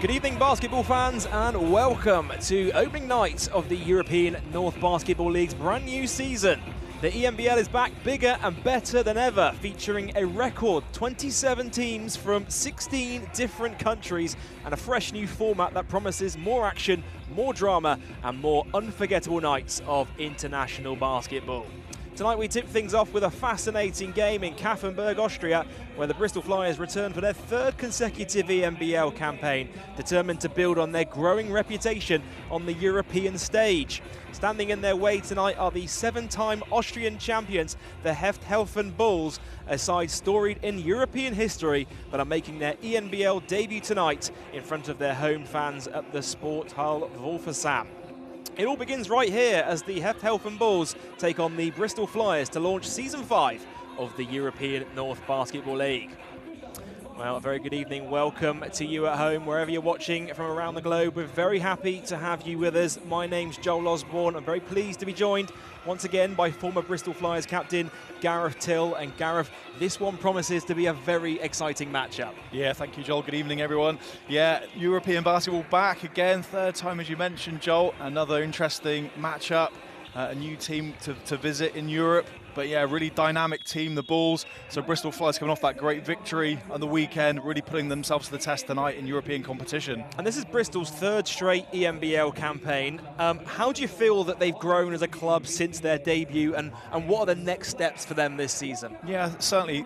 Good evening, basketball fans, and welcome to opening night of the European North Basketball League's brand new season. The ENBL is back bigger and better than ever, featuring a record 27 teams from 16 different countries and a fresh new format that promises more action, more drama, and more unforgettable nights of international basketball. Tonight we tip things off with a fascinating game in Kapfenberg, Austria, where the Bristol Flyers return for their third consecutive ENBL campaign, determined to build on their growing reputation on the European stage. Standing in their way tonight are the 7-time Austrian champions, the Helfen Bulls, a side storied in European history, but are making their ENBL debut tonight in front of their home fans at the Sporthal Wolfersam. It all begins right here as the Helfen Bulls take on the Bristol Flyers to launch Season 5 of the European North Basketball League. Well, a very good evening. Welcome to you at home, wherever you're watching from around the globe. We're very happy to have you with us. My name's Joel Osborne. I'm very pleased to be joined once again by former Bristol Flyers captain Gareth Till. And Gareth, this one promises to be a very exciting matchup. Yeah, thank you, Joel. Good evening, everyone. Yeah, European basketball back again, third time as you mentioned, Joel. Another interesting matchup, a new team to visit in Europe. But yeah, really dynamic team, the Bulls. So Bristol Flyers coming off that great victory on the weekend, really putting themselves to the test tonight in European competition. And this is Bristol's third straight ENBL campaign. How do you feel that they've grown as a club since their debut, and what are the next steps for them this season? Yeah, certainly,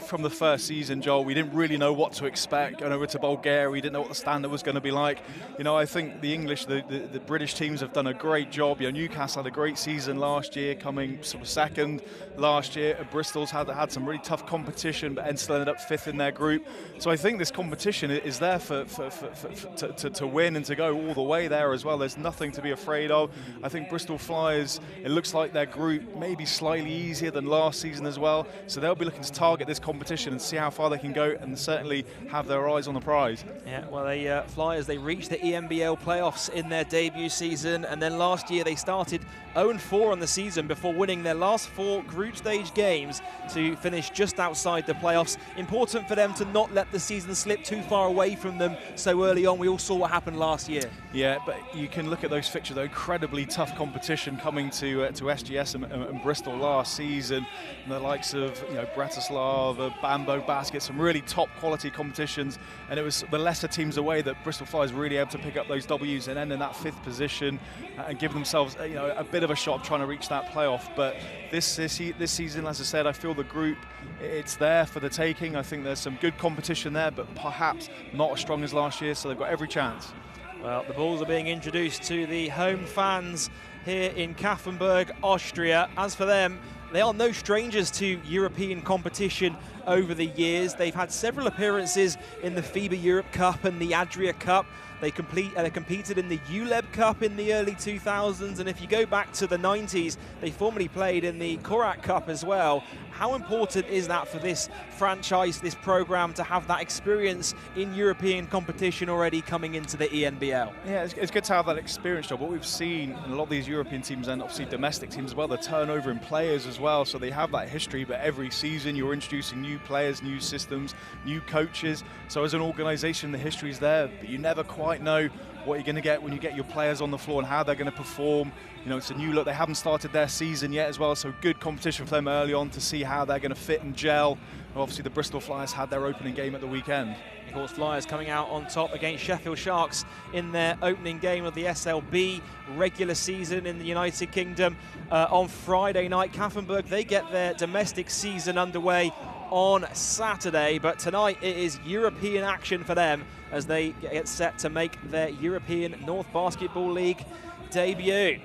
from the first season, Joel, we didn't really know what to expect. Going over to Bulgaria, we didn't know what the standard was going to be like. I think the English, the British teams have done a great job. Newcastle had a great season last year, coming sort of second. Last year, Bristol's had some really tough competition, but still ended up fifth in their group. So I think this competition is there to win and to go all the way there as well. There's nothing to be afraid of. I think Bristol Flyers, it looks like their group may be slightly easier than last season as well. So they'll be looking to target this competition and see how far they can go, and certainly have their eyes on the prize. Yeah, well, the Flyers, they reached the ENBL playoffs in their debut season, and then last year they started 0-4 on the season before winning their last 4 group stage games to finish just outside the playoffs. Important for them to not let the season slip too far away from them so early on. We all saw what happened last year. Yeah, but you can look at those fixtures, though, incredibly tough competition coming to SGS and Bristol last season. And the likes of Bratislava, Bambo Basket, some really top quality competitions. And it was the lesser teams away that Bristol Flyers really able to pick up those W's and end in that 5th position and give themselves a bit of a shot trying to reach that playoff. But this season, as I said, I feel the group, it's there for the taking. I think there's some good competition there, but perhaps not as strong as last year, so they've got every chance. Well, the Bulls are being introduced to the home fans here in Kapfenberg, Austria. As for them, they are no strangers to European competition over the years. They've had several appearances in the FIBA Europe Cup and the Adria Cup. They competed in the ULEB Cup in the early 2000s, and if you go back to the 90s, they formerly played in the Korak Cup as well. How important is that for this franchise, this program, to have that experience in European competition already coming into the ENBL? Yeah, it's good to have that experience, Job. What we've seen in a lot of these European teams, and obviously domestic teams as well, the turnover in players as well, so they have that history, but every season you're introducing new players, new systems, new coaches. So as an organisation, the history is there, but you never quite know what you're going to get when you get your players on the floor and how they're going to perform. It's a new look. They haven't started their season yet as well, so good competition for them early on to see how they're going to fit and gel. Obviously, the Bristol Flyers had their opening game at the weekend. Of course, Flyers coming out on top against Sheffield Sharks in their opening game of the SLB regular season in the United Kingdom on Friday night. Kapfenberg, they get their domestic season underway on Saturday, but tonight it is European action for them as they get set to make their European North Basketball League debut.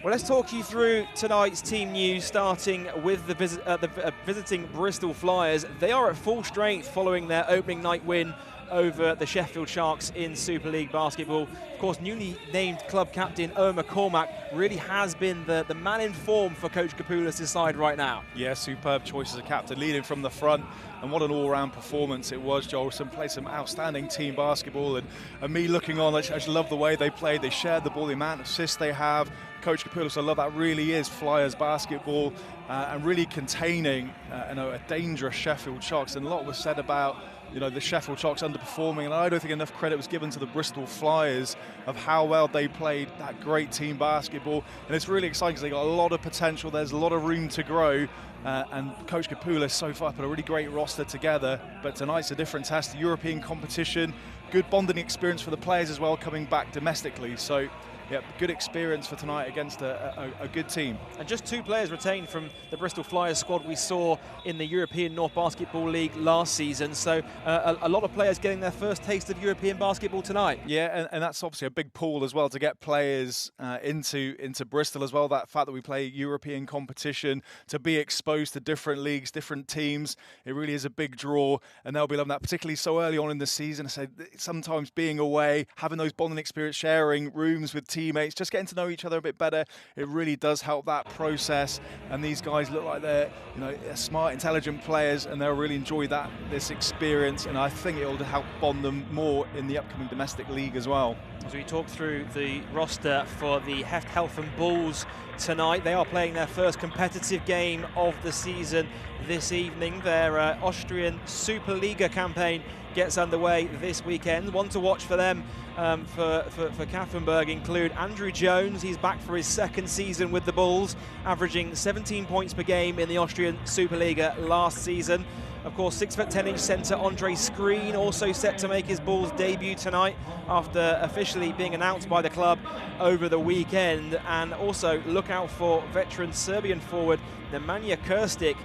Well, let's talk you through tonight's team news, starting with the visiting Bristol Flyers. They are at full strength following their opening night win over the Sheffield Sharks in Super League basketball. Of course, newly named club captain Owen McCormack really has been the man in form for Coach Kapoulas' side right now. Yeah, superb choice as a captain, leading from the front, and what an all-round performance it was, Joel. Played some outstanding team basketball, and me looking on, I just love the way they played. They shared the ball, the amount of assists they have. Coach Kapoulas, I love that, really is Flyers basketball, and really containing a dangerous Sheffield Sharks. And a lot was said about you know, the Sheffield Sharks underperforming, and I don't think enough credit was given to the Bristol Flyers of how well they played that great team basketball. And it's really exciting because they got a lot of potential. There's a lot of room to grow, and Coach Kapoulis so far put a really great roster together. But tonight's a different test, the European competition, good bonding experience for the players as well, coming back domestically. So yeah, good experience for tonight against a good team. And just 2 players retained from the Bristol Flyers squad we saw in the European North Basketball League last season. So a lot of players getting their first taste of European basketball tonight. Yeah, and that's obviously a big pool as well to get players into Bristol as well. That fact that we play European competition, to be exposed to different leagues, different teams, it really is a big draw, and they'll be loving that, particularly so early on in the season. I said sometimes being away, having those bonding experience, sharing rooms with teammates, just getting to know each other a bit better, it really does help that process. And these guys look like they're, you know, smart, intelligent players, and they'll really enjoy this experience, and I think it'll help bond them more in the upcoming domestic league as well. As we talk through the roster for the Helfen Bulls tonight, they are playing their first competitive game of the season this evening. Their Austrian Superliga campaign gets underway this weekend. One to watch for them for Kapfenberg include Andrew Jones. He's back for his 2nd season with the Bulls, averaging 17 points per game in the Austrian Superliga last season. Of course, 6'10" centre Andre Skrine also set to make his Bulls debut tonight after officially being announced by the club over the weekend. And also look out for veteran Serbian forward Nemanja Krstic,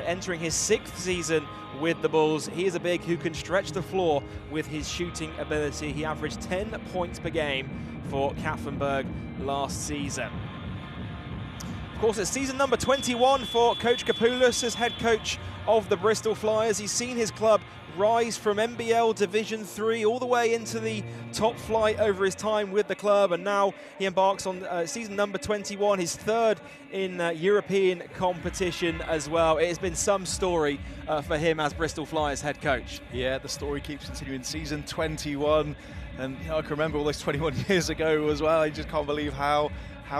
entering his 6th season with the Bulls. He is a big who can stretch the floor with his shooting ability. He averaged 10 points per game for Kapfenberg last season. Of course, it's season number 21 for Coach Kapoulis as head coach of the Bristol Flyers. He's seen his club rise from NBL Division 3 all the way into the top flight over his time with the club, and now he embarks on season number 21, his 3rd in European competition as well. It has been some story for him as Bristol Flyers head coach. Yeah, the story keeps continuing. Season 21, and you know, I can remember all those 21 years ago as well. I just can't believe how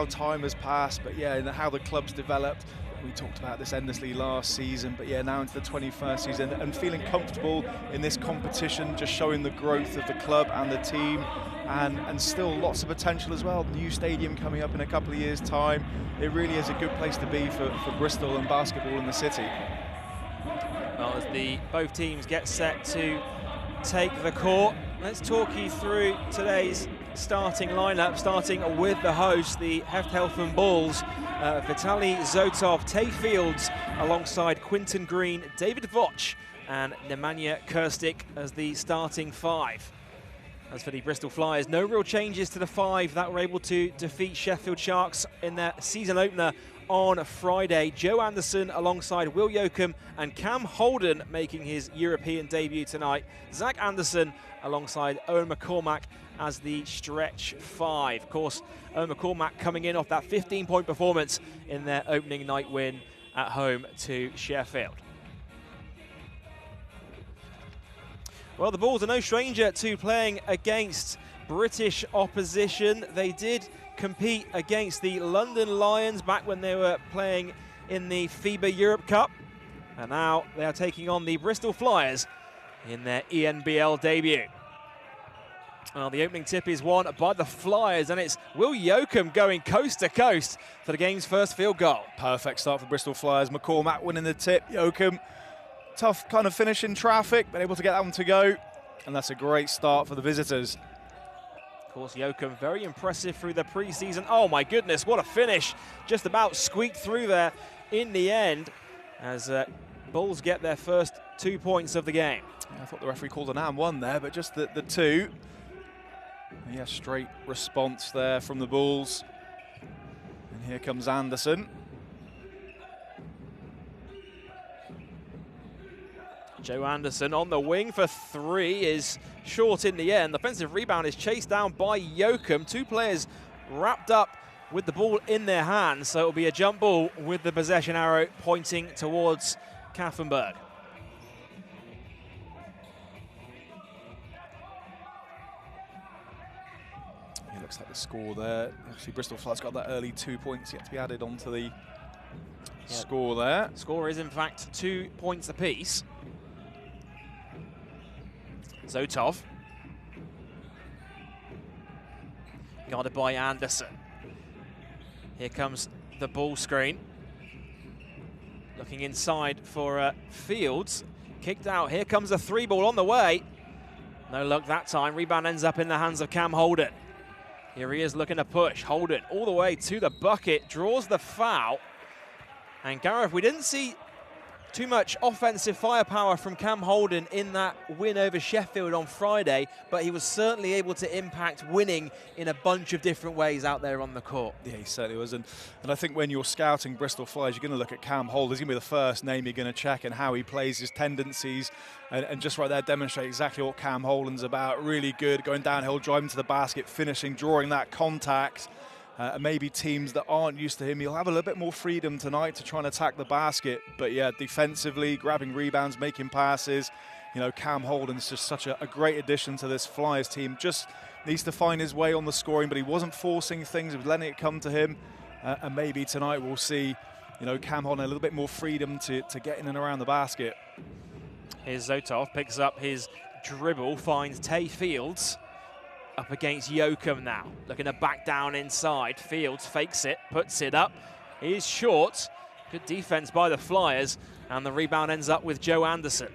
time has passed, but yeah, and how the club's developed. We talked about this endlessly last season, but yeah, now into the 21st season and feeling comfortable in this competition, just showing the growth of the club and the team, and still lots of potential as well. New stadium coming up in a couple of years' time. It really is a good place to be for Bristol and basketball in the city. Well, as both teams get set to take the court, let's talk you through today's starting lineup, starting with the host, the Helfen Bulls. Vitaly Zotov, Tay Fields, alongside Quinton Green, David Voch, and Nemanja Krstic as the starting 5. As for the Bristol Flyers, no real changes to the 5 that were able to defeat Sheffield Sharks in their season opener on Friday. Joe Anderson alongside Will Yoakum and Cam Holden making his European debut tonight. Zach Anderson alongside Owen McCormack as the stretch 5. Of course, Owen McCormack coming in off that 15-point performance in their opening night win at home to Sheffield. Well, the Bulls are no stranger to playing against British opposition. They did compete against the London Lions back when they were playing in the FIBA Europe Cup. And now they are taking on the Bristol Flyers in their ENBL debut. Well, the opening tip is won by the Flyers, and it's Will Yoakum going coast to coast for the game's first field goal. Perfect start for Bristol Flyers. McCormack winning the tip. Yoakum, tough kind of finish in traffic, but able to get that one to go. And that's a great start for the visitors. Of course, Yoakum, very impressive through the preseason. Oh my goodness, what a finish. Just about squeaked through there in the end as Bulls get their first 2 points of the game. Yeah, I thought the referee called an and one there, but just the 2. Yeah, straight response there from the Bulls. And here comes Anderson. Joe Anderson on the wing for 3 is short in the end. The offensive rebound is chased down by Yoakum. 2 players wrapped up with the ball in their hands, so it'll be a jump ball with the possession arrow pointing towards Kapfenberg. It looks like the score there. Actually, Bristol Flyers got that early 2 points yet to be added onto the score there. Score is in fact 2 points apiece. Zotov. Guarded by Anderson. Here comes the ball screen. Looking inside for Fields. Kicked out. Here comes a 3-ball on the way. No luck that time. Rebound ends up in the hands of Cam Holden. Here he is looking to push. Holden all the way to the bucket. Draws the foul. And Gareth, we didn't see too much offensive firepower from Cam Holden in that win over Sheffield on Friday, but he was certainly able to impact winning in a bunch of different ways out there on the court. Yeah, he certainly was. And I think when you're scouting Bristol Flyers, you're going to look at Cam Holden. He's going to be the first name you're going to check, and how he plays, his tendencies, and just right there demonstrate exactly what Cam Holden's about. Really good, going downhill, driving to the basket, finishing, drawing that contact. Maybe teams that aren't used to him, he'll have a little bit more freedom tonight to try and attack the basket. But yeah, defensively, grabbing rebounds, making passes. You know, Cam Holden's just such a great addition to this Flyers team. Just needs to find his way on the scoring, but he wasn't forcing things, he was letting it come to him. And maybe tonight we'll see, you know, Cam Holden a little bit more freedom to get in and around the basket. Here's Zotov, picks up his dribble, finds Tay Fields. Up against Yoakum now, looking to back down inside. Fields fakes it, puts it up. He's short. Good defense by the Flyers, and the rebound ends up with Joe Anderson.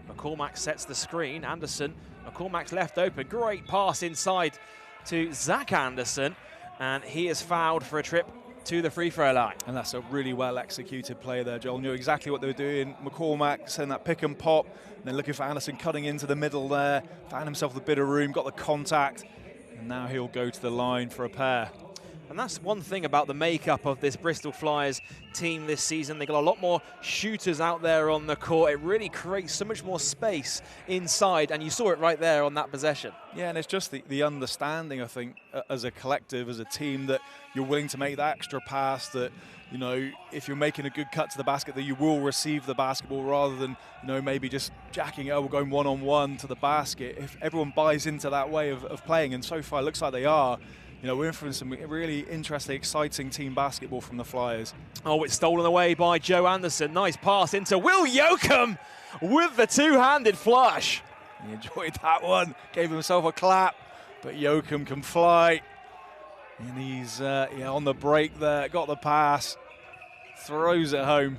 McCormack sets the screen. Anderson, McCormack's left open. Great pass inside to Zach Anderson, and he is fouled for a trip to the free throw line. And that's a really well executed play there. Joel knew exactly what they were doing. McCormack sending that pick and pop, and then looking for Anderson cutting into the middle there. Found himself a bit of room, got the contact, and now he'll go to the line for a pair. And that's one thing about the makeup of this Bristol Flyers team this season. They've got a lot more shooters out there on the court. It really creates so much more space inside, and you saw it right there on that possession. Yeah, and it's just the understanding, I think, as a collective, as a team, that you're willing to make that extra pass, that, you know, if you're making a good cut to the basket, that you will receive the basketball rather than, you know, maybe just jacking it over, going one-on-one to the basket. If everyone buys into that way of playing, and so far it looks like they are, you know, we're in for some really interesting, exciting team basketball from the Flyers. Oh, it's stolen away by Joe Anderson. Nice pass into Will Yoakum with the two-handed flush. He enjoyed that one, gave himself a clap, but Yoakum can fly. And he's on the break there, got the pass, throws it home.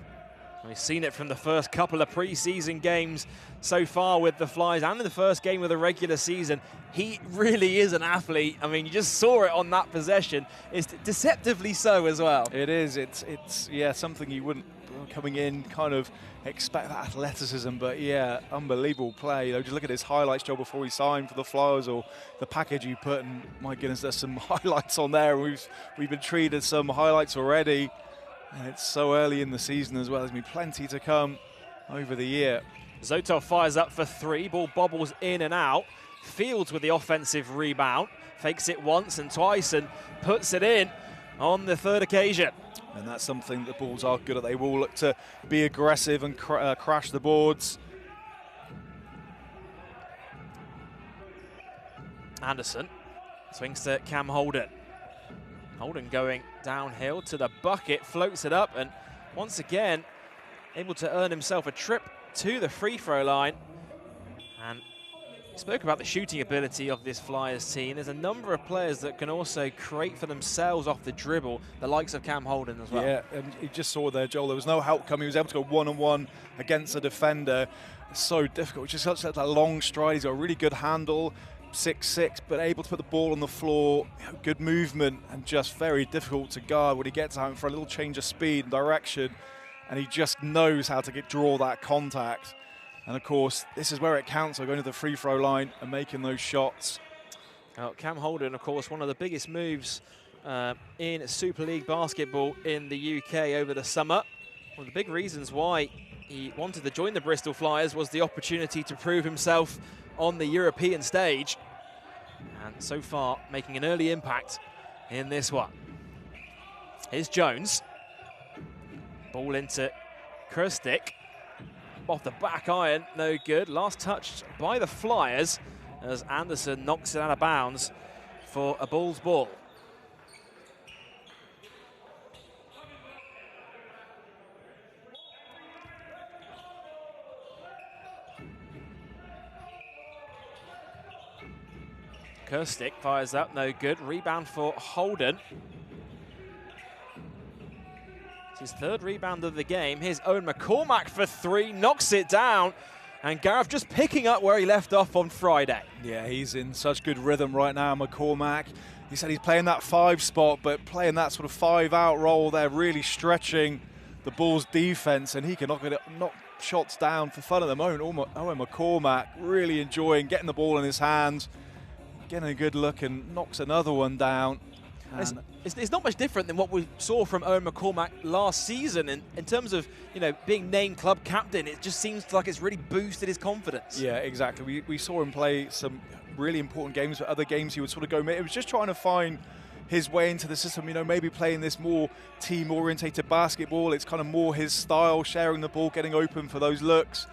We've seen it from the first couple of pre-season games so far with the Flyers, and in the first game of the regular season. He really is an athlete. I mean, you just saw it on that possession. It's deceptively so as well. It is. It's yeah, something you wouldn't, coming in, kind of expect that athleticism, but yeah, unbelievable play. You know, just look at his highlights, Joe, before he signed for the Flyers, or the package you put, and my goodness, there's some highlights on there. We've been treated some highlights already, and it's so early in the season as well. There's been plenty to come over the year. Zotov fires up for three. Ball bobbles in and out. Fields with the offensive rebound. Fakes it once and twice and puts it in on the third occasion. And that's something the Bulls are good at. They will look to be aggressive and crash the boards. Anderson swings to Cam Holden. Holden going downhill to the bucket, floats it up, and once again able to earn himself a trip to the free throw line. And we spoke about the shooting ability of this Flyers team. There's a number of players that can also create for themselves off the dribble, the likes of Cam Holden as well. Yeah, and you just saw there, Joel, there was no help coming. He was able to go one-on-one against a defender. It's so difficult. Just such that long stride. He's got a really good handle, 6'6", but able to put the ball on the floor, good movement, and just very difficult to guard when he gets out for a little change of speed and direction. And he just knows how to draw that contact. And of course, this is where it counts. So going to the free throw line and making those shots. Cam Holden, of course, one of the biggest moves in Super League basketball in the UK over the summer. One of the big reasons why he wanted to join the Bristol Flyers was the opportunity to prove himself on the European stage. And so far, making an early impact in this one. Here's Jones. Ball into Kirstic. Off the back iron, no good. Last touched by the Flyers as Anderson knocks it out of bounds for a Bulls ball. Kirstick fires up, no good. Rebound for Holden. It's his third rebound of the game. Here's Owen McCormack for three, knocks it down. And Gareth just picking up where he left off on Friday. Yeah, he's in such good rhythm right now, McCormack. He said he's playing that 5 spot, but playing that sort of 5-out role there, really stretching the Bulls' defense, and he can knock shots down for fun at the moment. Owen McCormack really enjoying getting the ball in his hands, getting a good look, and knocks another one down. It's not much different than what we saw from Owen McCormack last season in terms of, you know, being named club captain. It just seems like it's really boosted his confidence. Yeah, exactly. We saw him play some really important games, but other games he would sort of go, it was just trying to find his way into the system, you know, maybe playing this more team-orientated basketball. It's kind of more his style, sharing the ball, getting open for those looks.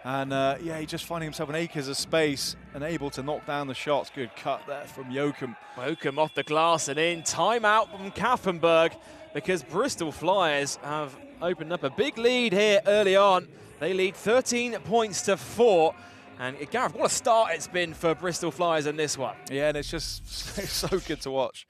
And yeah, he's just finding himself in acres of space and able to knock down the shots. Good cut there from Joachim. Joachim off the glass and in. Timeout from Kapfenberg because Bristol Flyers have opened up a big lead here early on. They lead 13 points to 4. And Gareth, what a start it's been for Bristol Flyers in this one. Yeah, and it's just so good to watch.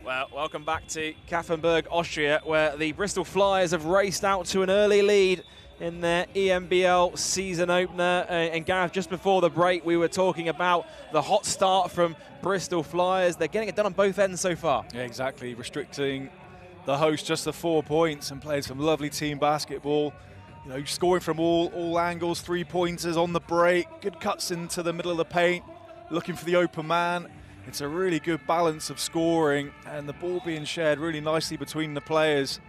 Well, welcome back to Kapfenberg, Austria, where the Bristol Flyers have raced out to an early lead in their ENBL season opener. And Gareth, just before the break, we were talking about the hot start from Bristol Flyers. They're getting it done on both ends so far. Yeah, exactly. Restricting the host just to 4 points and playing some lovely team basketball. You know, scoring from all angles, 3-pointers on the break, good cuts into the middle of the paint, looking for the open man. It's a really good balance of scoring and the ball being shared really nicely between the players.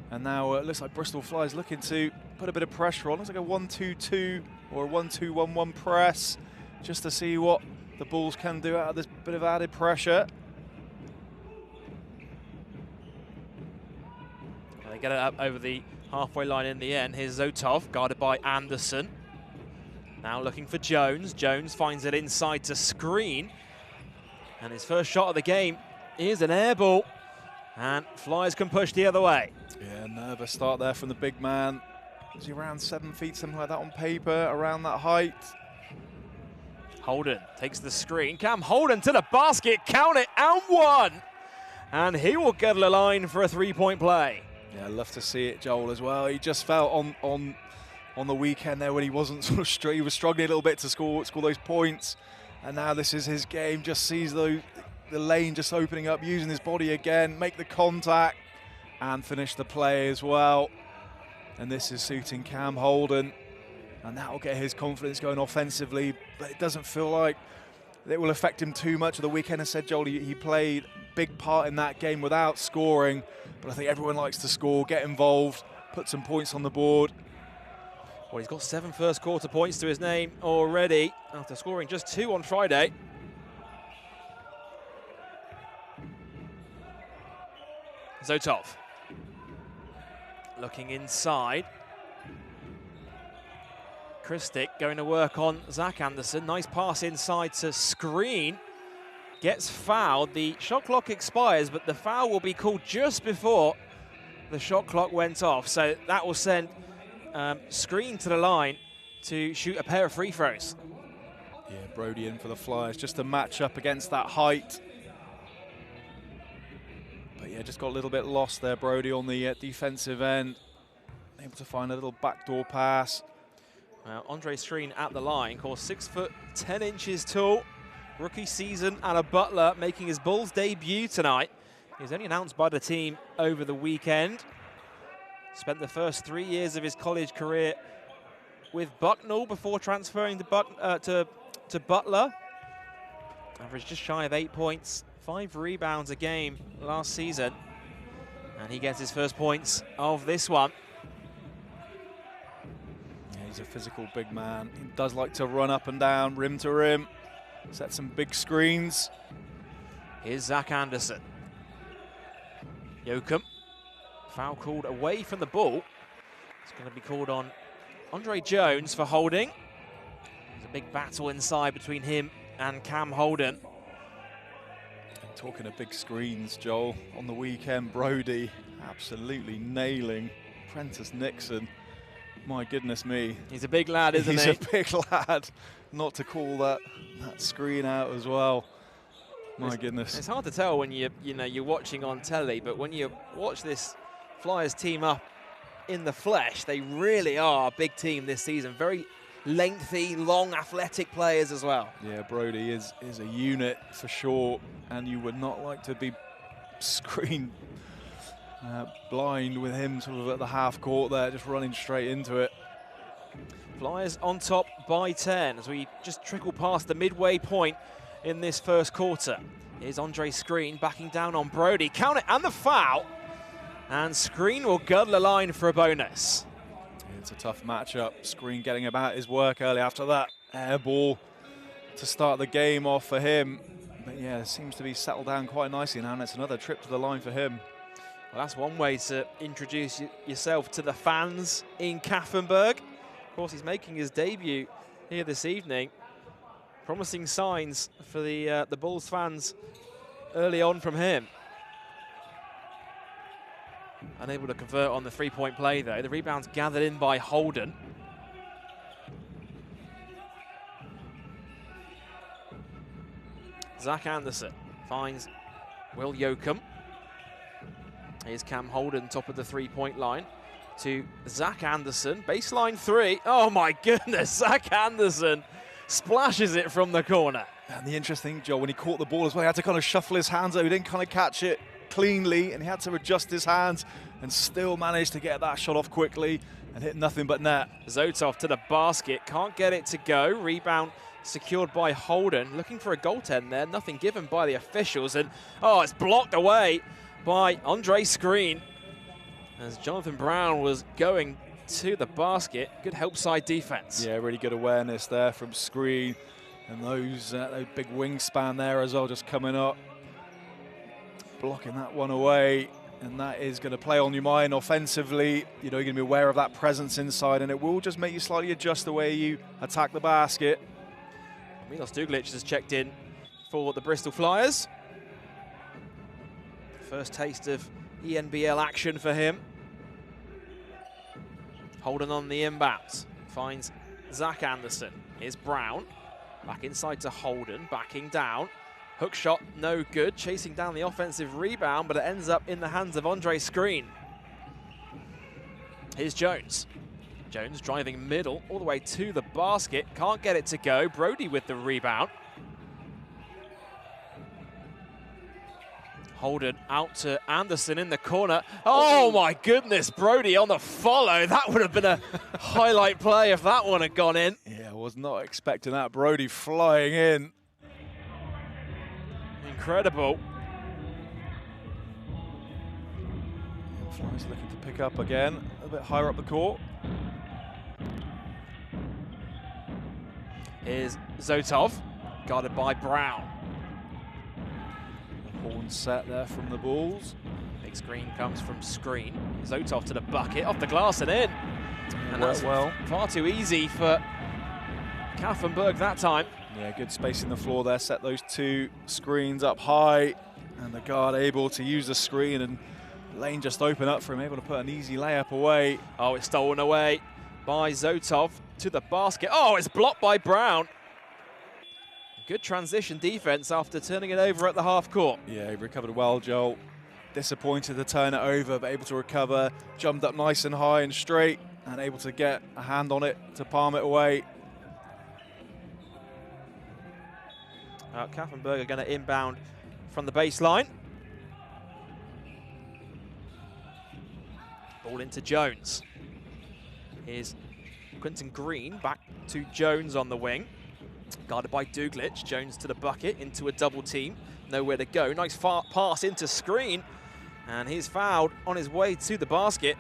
And now it looks like Bristol Flyers looking to put a bit of pressure on. Looks like a 1-2-2 or a 1-2-1-1 press, just to see what the Bulls can do out of this bit of added pressure. They get it up over the halfway line in the end. Here's Zotov, guarded by Anderson. Now looking for Jones. Jones finds it inside to screen. And his first shot of the game is an air ball. And Flyers can push the other way. Yeah, nervous start there from the big man. Is he around 7 feet, something like that on paper, around that height? Holden takes the screen. Cam Holden to the basket, count it, and one. And he will get a line for a 3-point play. Yeah, I'd love to see it, Joel, as well. He just felt on the weekend there when he wasn't sort of he was struggling a little bit to score those points. And now this is his game, just sees the lane just opening up, using his body again, make the contact and finish the play as well. And this is suiting Cam Holden, and that will get his confidence going offensively, but it doesn't feel like it will affect him too much of the weekend. As said, Joel, he played a big part in that game without scoring, but I think everyone likes to score, get involved, put some points on the board. Well, he's got 7 first quarter points to his name already after scoring just 2 on Friday. Zotov looking inside. Kristic going to work on Zach Anderson. Nice pass inside to screen. Gets fouled. The shot clock expires, but the foul will be called just before the shot clock went off. So that will send Screen to the line to shoot a pair of free throws. Yeah, Brody in for the Flyers just to match up against that height. But yeah, just got a little bit lost there, Brody, on the defensive end. Able to find a little backdoor pass. Well, Andre Screen at the line, of course, 6 foot 10 inches tall. Rookie season and a Butler, making his Bulls debut tonight. He was only announced by the team over the weekend. Spent the first 3 years of his college career with Bucknell before transferring to Butler. Averaged just shy of 8 points, 5 rebounds a game last season. And he gets his first points of this one. Yeah, he's a physical big man. He does like to run up and down, rim to rim, set some big screens. Here's Zach Anderson. Jokum. Foul called away from the ball. It's going to be called on Andre Jones for holding. There's a big battle inside between him and Cam Holden. And talking of big screens, Joel, on the weekend, Brody absolutely nailing Prentice Nixon. My goodness me. He's a big lad, isn't he? He's a big lad. Not to call that screen out as well. My goodness. It's hard to tell when you're watching on telly, but when you watch this Flyers team up in the flesh, they really are a big team this season. Very lengthy, long, athletic players as well. Yeah, Brody is a unit for sure, and you would not like to be screen blind with him sort of at the half court there, just running straight into it. Flyers on top by 10 as we just trickle past the midway point in this first quarter. Here's Andre Screen backing down on Brody. Count it, and the foul. And Screen will guddle a line for a bonus. It's a tough matchup. Screen getting about his work early after that air ball to start the game off for him. But yeah, it seems to be settled down quite nicely now, and it's another trip to the line for him. Well, that's one way to introduce yourself to the fans in Kapfenberg. Of course, he's making his debut here this evening. Promising signs for the Bulls fans early on from him. Unable to convert on the three-point play, though. The rebound's gathered in by Holden. Zach Anderson finds Will Jokum. Here's Cam Holden, top of the three-point line, to Zach Anderson. Baseline three. Oh, my goodness. Zach Anderson splashes it from the corner. And the interesting, Joe, when he caught the ball as well, he had to kind of shuffle his hands out. He didn't kind of catch it cleanly, and he had to adjust his hands and still managed to get that shot off quickly and hit nothing but net. Zotov to the basket, can't get it to go. Rebound secured by Holden. Looking for a goaltend there, nothing given by the officials. And, oh, it's blocked away by Andre Screen as Jonathan Brown was going to the basket. Good help side defense. Yeah, really good awareness there from Screen, and those big wingspan there as well, just coming up, blocking that one away. And that is going to play on your mind offensively. You know, you're going to be aware of that presence inside, and it will just make you slightly adjust the way you attack the basket. Milos Duglic has checked in for the Bristol Flyers. First taste of ENBL action for him. Holden on the inbounds, finds Zach Anderson. Here's Brown, back inside to Holden, backing down. Hook shot, no good, chasing down the offensive rebound, but it ends up in the hands of Andre Screen. Here's Jones. Jones driving middle, all the way to the basket, can't get it to go. Brody with the rebound. Holden out to Anderson in the corner. Oh my goodness, Brody on the follow. That would have been a highlight play if that one had gone in. Yeah, I was not expecting that. Brody flying in. Incredible. Flyers looking to pick up again, a bit higher up the court. Here's Zotov, guarded by Brown. Horn set there from the Bulls. Big screen comes from Screen. Zotov to the bucket, off the glass and in. And that's far too easy for Kapfenberg that time. Yeah, good space in the floor there. Set those two screens up high, and the guard able to use the screen, and lane just open up for him, able to put an easy layup away. Oh, it's stolen away by Zotov to the basket. Oh, it's blocked by Brown. Good transition defense after turning it over at the half court. Yeah, he recovered well, Joel. Disappointed to turn it over, but able to recover. Jumped up nice and high and straight, and able to get a hand on it to palm it away. Kapfenberg are going to inbound from the baseline. Ball into Jones. Here's Quentin Green back to Jones on the wing. Guarded by Duglic. Jones to the bucket into a double team. Nowhere to go. Nice far pass into Screen. And he's fouled on his way to the basket.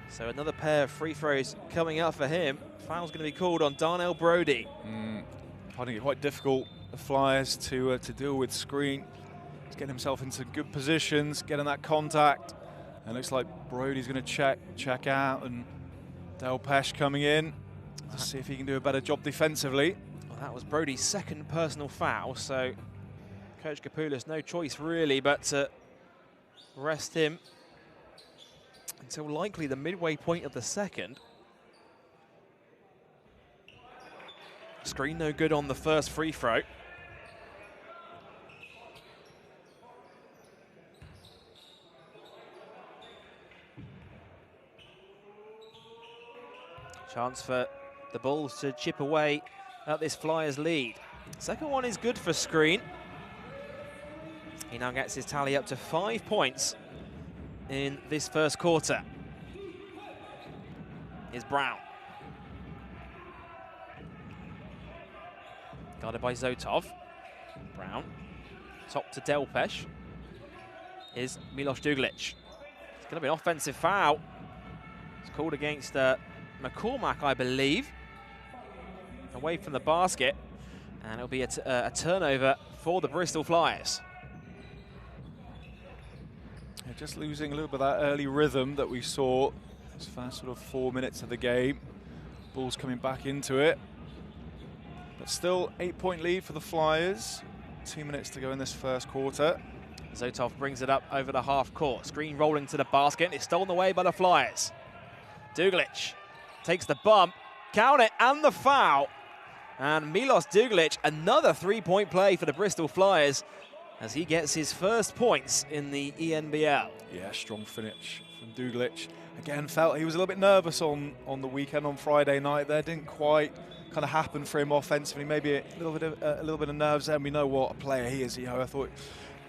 So another pair of free throws coming up for him. Foul's going to be called on Darnell Brody. Finding it quite difficult, the Flyers, to deal with screen. He's getting himself into good positions, getting that contact. And it looks like Brody's going to check out, and Delpesh coming in to see if he can do a better job defensively. Well, that was Brody's second personal foul, so Coach Kapoulis, no choice really but to rest him until likely the midway point of the second. Screen no good on the first free throw. Chance for the Bulls to chip away at this Flyers lead. Second one is good for Screen. He now gets his tally up to 5 points in this first quarter. Here's Brown. Guarded by Zotov. Brown. Top to Delpesh. Here's Milos Duglic. It's going to be an offensive foul. It's called against McCormack, I believe. Away from the basket. And it'll be a turnover for the Bristol Flyers. Yeah, just losing a little bit of that early rhythm that we saw this first sort of 4 minutes of the game. Bulls coming back into it. But still 8-point lead for the Flyers. 2 minutes to go in this first quarter. Zotov brings it up over the half court. Screen rolling to the basket. It's stolen away by the Flyers. Duglic takes the bump. Count it, and the foul. And Milos Duglic, another 3-point play for the Bristol Flyers as he gets his first points in the ENBL. Yeah, strong finish from Duglic. Again, felt he was a little bit nervous on the weekend, on Friday night there. Didn't quite kind of happen for him offensively. Maybe a little bit of nerves there. And we know what a player he is. You know, I thought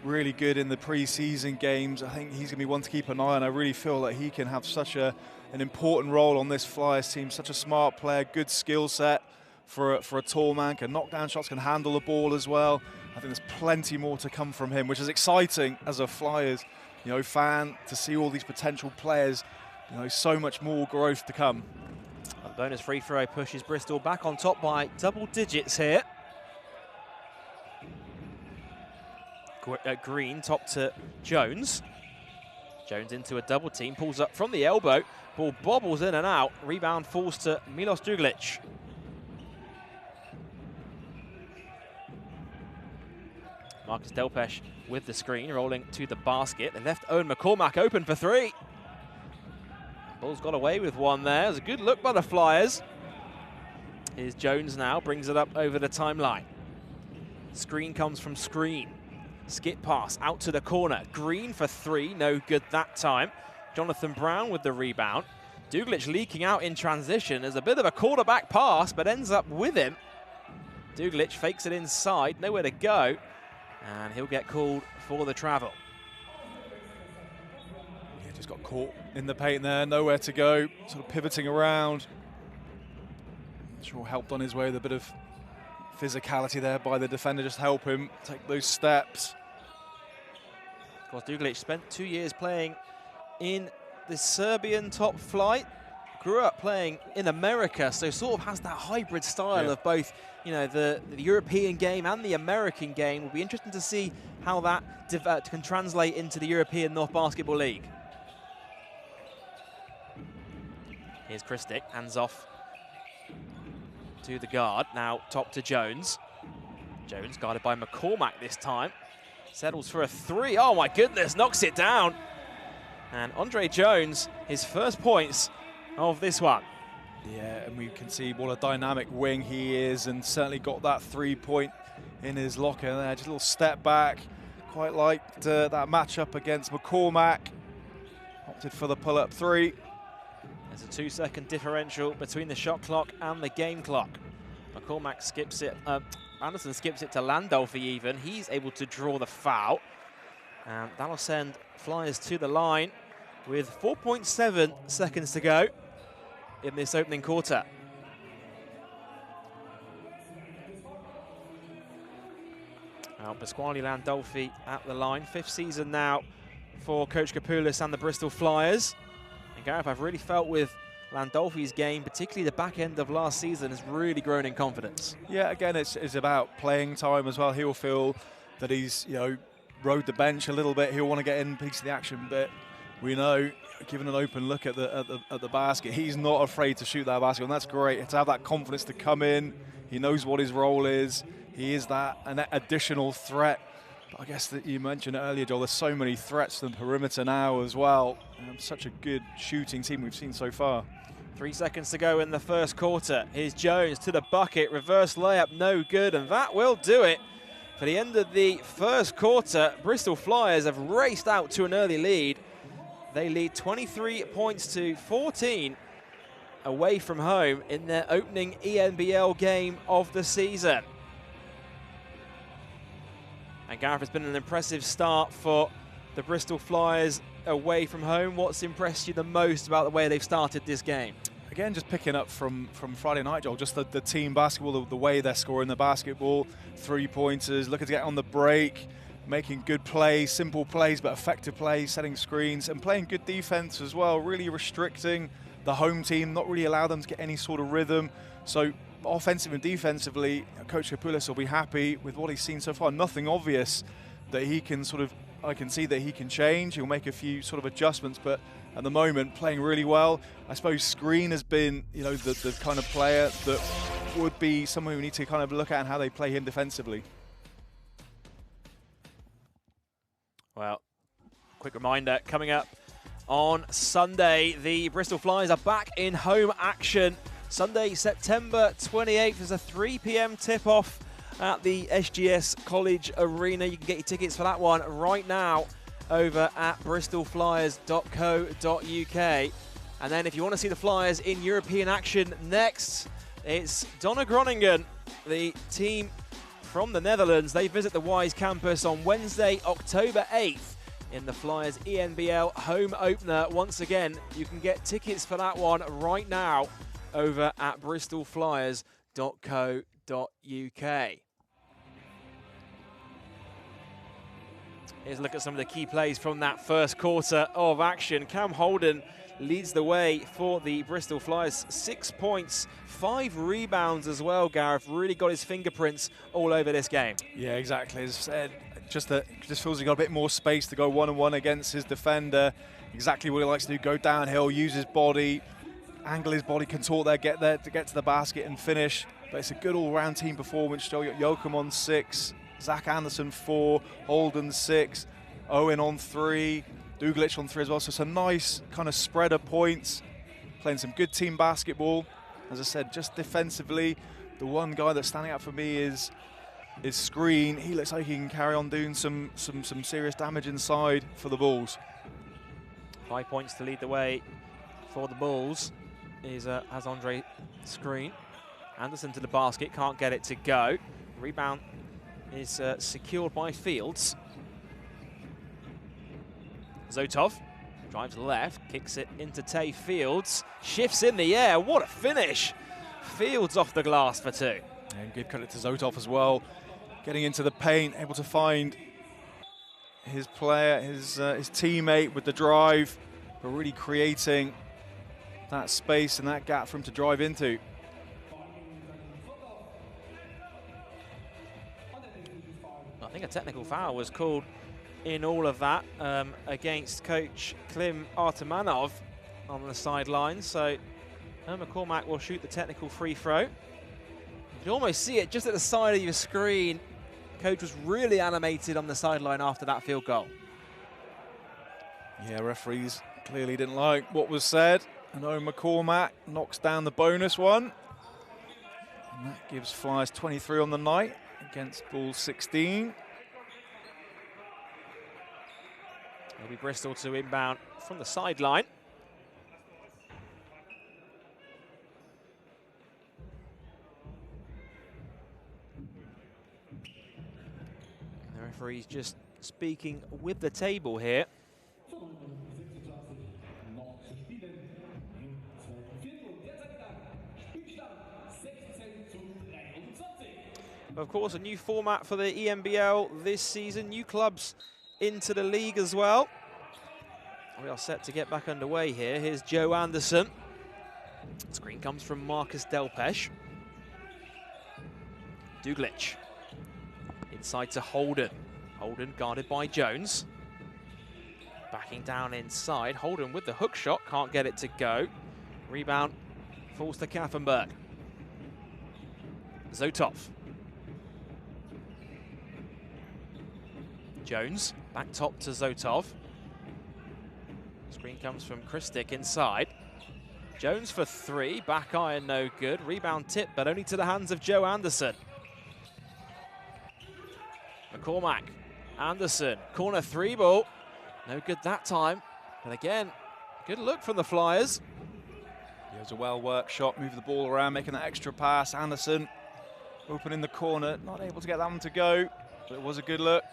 really good in the pre-season games. I think he's going to be one to keep an eye on. I really feel that he can have such an important role on this Flyers team. Such a smart player, good skill set for a tall man. Can knock down shots, can handle the ball as well. I think there's plenty more to come from him, which is exciting as a Flyers, fan to see all these potential players. So much more growth to come. A bonus free throw pushes Bristol back on top by double digits here. Green top to Jones. Jones into a double team, pulls up from the elbow. Ball bobbles in and out. Rebound falls to Milos Duglic. Marcus Delpesh with the screen, rolling to the basket. They left Owen McCormack open for three. Bulls got away with one there. It was a good look by the Flyers. Here's Jones now, brings it up over the timeline. Screen comes from Screen. Skip pass out to the corner. Green for three, no good that time. Jonathan Brown with the rebound. Duglic leaking out in transition. There's a bit of a quarterback pass, but ends up with him. Duglic fakes it inside, nowhere to go. And he'll get called for the travel. Yeah, just got caught in the paint there, nowhere to go, sort of pivoting around. Sure helped on his way with a bit of physicality there by the defender, just help him take those steps. Of course, Duglic spent 2 years playing in the Serbian top flight. Grew up playing in America, so sort of has that hybrid style of both, the European game and the American game. Will be interesting to see how that can translate into the European North Basketball League. Here's Christic, hands off to the guard. Now top to Jones. Jones guarded by McCormack this time. Settles for a three. Oh my goodness, knocks it down. And Andre Jones, his first points of this one. Yeah, and we can see what a dynamic wing he is, and certainly got that 3-point in his locker there. Just a little step back. Quite liked that matchup against McCormack. Opted for the pull-up three. There's a 2-second differential between the shot clock and the game clock. McCormack skips it. Anderson skips it to Landolfi even. He's able to draw the foul. And that'll send Flyers to the line with 4.7 seconds to go in this opening quarter. Now Pasquale Landolfi at the line, 5th season now for Coach Kapoulis and the Bristol Flyers. And Gareth, I've really felt with Landolfi's game, particularly the back end of last season, has really grown in confidence. Yeah, again, it's about playing time as well. He'll feel that he's, rode the bench a little bit. He'll want to get in a piece of the action, but we know, given an open look at the basket, he's not afraid to shoot that basket, and that's great. To have that confidence to come in, he knows what his role is. He is an additional threat. But I guess that you mentioned it earlier, Joel, there's so many threats to the perimeter now as well. Such a good shooting team we've seen so far. 3 seconds to go in the first quarter. Here's Jones to the bucket, reverse layup, no good, and that will do it. For the end of the first quarter, Bristol Flyers have raced out to an early lead. They lead 23 points to 14 away from home in their opening ENBL game of the season. And Gareth, has been an impressive start for the Bristol Flyers away from home. What's impressed you the most about the way they've started this game? Again, just picking up from Friday night, Joel, just the team basketball, the way they're scoring the basketball, three-pointers, looking to get on the break, making good plays, simple plays, but effective plays, setting screens, and playing good defense as well, really restricting the home team, not really allow them to get any sort of rhythm. So offensive and defensively, Coach Kapoulis will be happy with what he's seen so far. Nothing obvious that he can I can see that he can change. He'll make a few sort of adjustments, but at the moment, playing really well. I suppose Screen has been, the kind of player that would be someone we need to kind of look at and how they play him defensively. Well, quick reminder, coming up on Sunday, the Bristol Flyers are back in home action. Sunday, September 28th is a 3 p.m. tip-off at the SGS College Arena. You can get your tickets for that one right now over at bristolflyers.co.uk. And then if you want to see the Flyers in European action next, it's Donna Groningen, the team from the Netherlands. They visit the Wise campus on Wednesday, October 8th in the Flyers ENBL home opener. Once again, you can get tickets for that one right now over at bristolflyers.co.uk. Here's a look at some of the key plays from that first quarter of action. Cam Holden leads the way for the Bristol Flyers. 6 points, 5 rebounds as well, Gareth. Really got his fingerprints all over this game. Yeah, exactly. As I said, just feels he's got a bit more space to go one-on-one against his defender. Exactly what he likes to do, go downhill, use his body, angle his body, contort there, get to the basket and finish. But it's a good all-round team performance. Joachim on 6. Zach Anderson 4, Holden 6, Owen on 3, Duglic on 3 as well. So it's a nice kind of spread of points, playing some good team basketball. As I said, just defensively, the one guy that's standing out for me is Screen. He looks like he can carry on doing some serious damage inside for the Bulls. 5 points to lead the way for the Bulls has Andre Screen. Anderson to the basket, can't get it to go. Rebound is secured by Fields. Zotov drives left, kicks it into Tay Fields, shifts in the air, what a finish! Fields off the glass for 2. And give credit to Zotov as well, getting into the paint, able to find his player, his teammate with the drive, but really creating that space and that gap for him to drive into. I think a technical foul was called in all of that against Coach Klim Artemanov on the sideline. So McCormack will shoot the technical free throw. You can almost see it just at the side of your screen. Coach was really animated on the sideline after that field goal. Yeah, referees clearly didn't like what was said. And Owen McCormack knocks down the bonus one. And that gives Flyers 23 on the night against Bulls 16. It'll be Bristol to inbound from the sideline. The referee's just speaking with the table here. Of course, a new format for the ENBL this season. New clubs into the league as well. We are set to get back underway here. Here's Joe Anderson. Screen comes from Marcus Delpesh. Duglic. Inside to Holden. Holden guarded by Jones. Backing down inside. Holden with the hook shot. Can't get it to go. Rebound falls to Kapfenberg. Zotov. Jones back top to Zotov. Screen comes from Kristic inside. Jones for three, back iron no good. Rebound tip, but only to the hands of Joe Anderson. McCormack, Anderson, corner three ball. No good that time, but again, good look from the Flyers. It was a well-worked shot, moving the ball around, making that extra pass. Anderson open in the corner, not able to get that one to go, but it was a good look.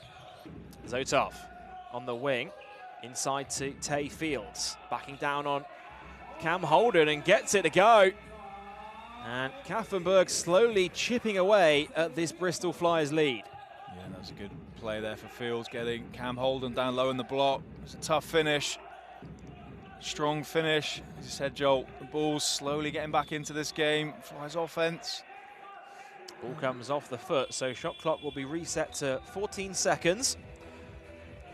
Zotov on the wing, inside to Tay Fields, backing down on Cam Holden and gets it to go. And Kapfenberg slowly chipping away at this Bristol Flyers lead. Yeah, that was a good play there for Fields, getting Cam Holden down low in the block. It's a tough finish, strong finish. As you said, Joel, the ball's slowly getting back into this game. Flyers offense. Ball comes off the foot, so shot clock will be reset to 14 seconds.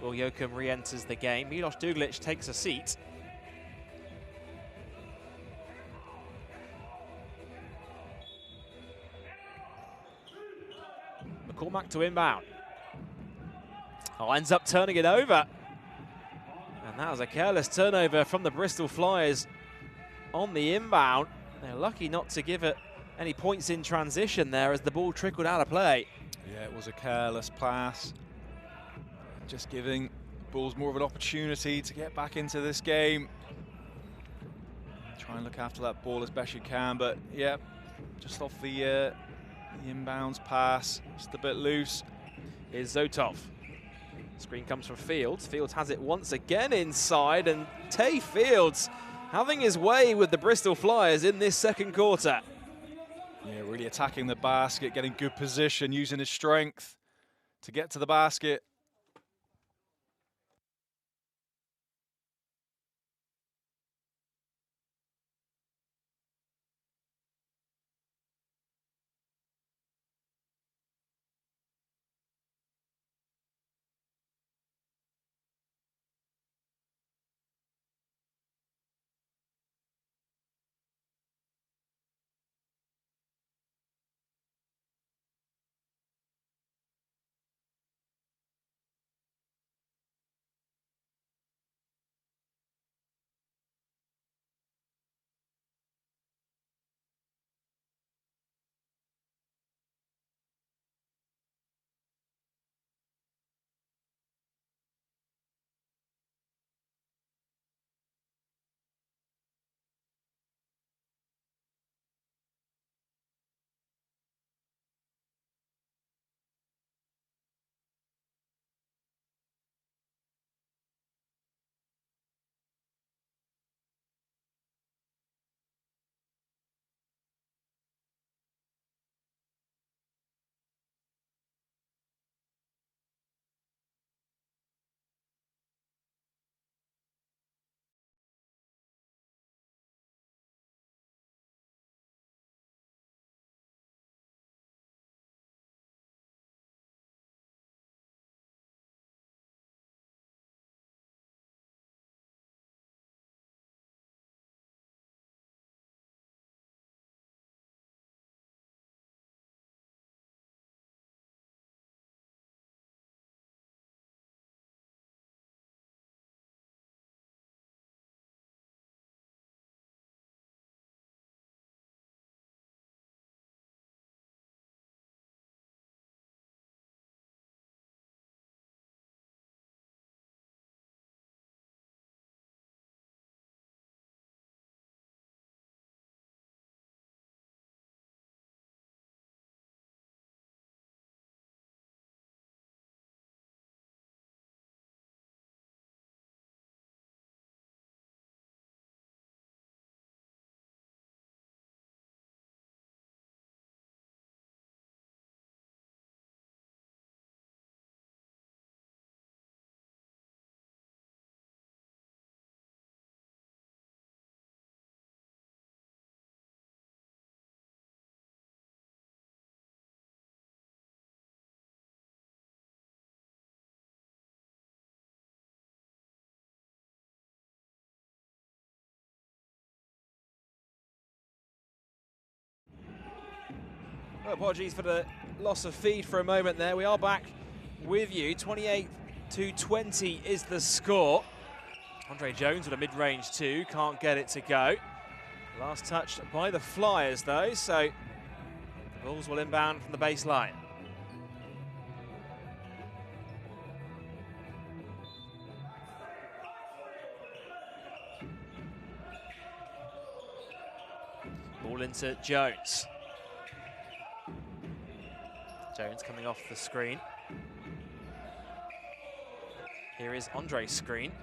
Will Joachim re-enters the game. Milos Duglic takes a seat. McCormack to inbound. Oh, ends up turning it over. And that was a careless turnover from the Bristol Flyers on the inbound. They're lucky not to give it any points in transition there as the ball trickled out of play. Yeah, it was a careless pass. Just giving Bulls more of an opportunity to get back into this game. Try and look after that ball as best you can, but yeah, just off the inbounds pass, just a bit loose. Is Zotov. Screen comes from Fields. Fields has it once again inside, and Tay Fields having his way with the Bristol Flyers in this second quarter. Yeah, really attacking the basket, getting good position, using his strength to get to the basket. Well, apologies for the loss of feed for a moment there. We are back with you. 28-20 is the score. Andre Jones with a mid-range two, can't get it to go. Last touch by the Flyers though, so the Bulls will inbound from the baseline. Ball into Jones. Jones coming off the screen. Here is Andre's screen.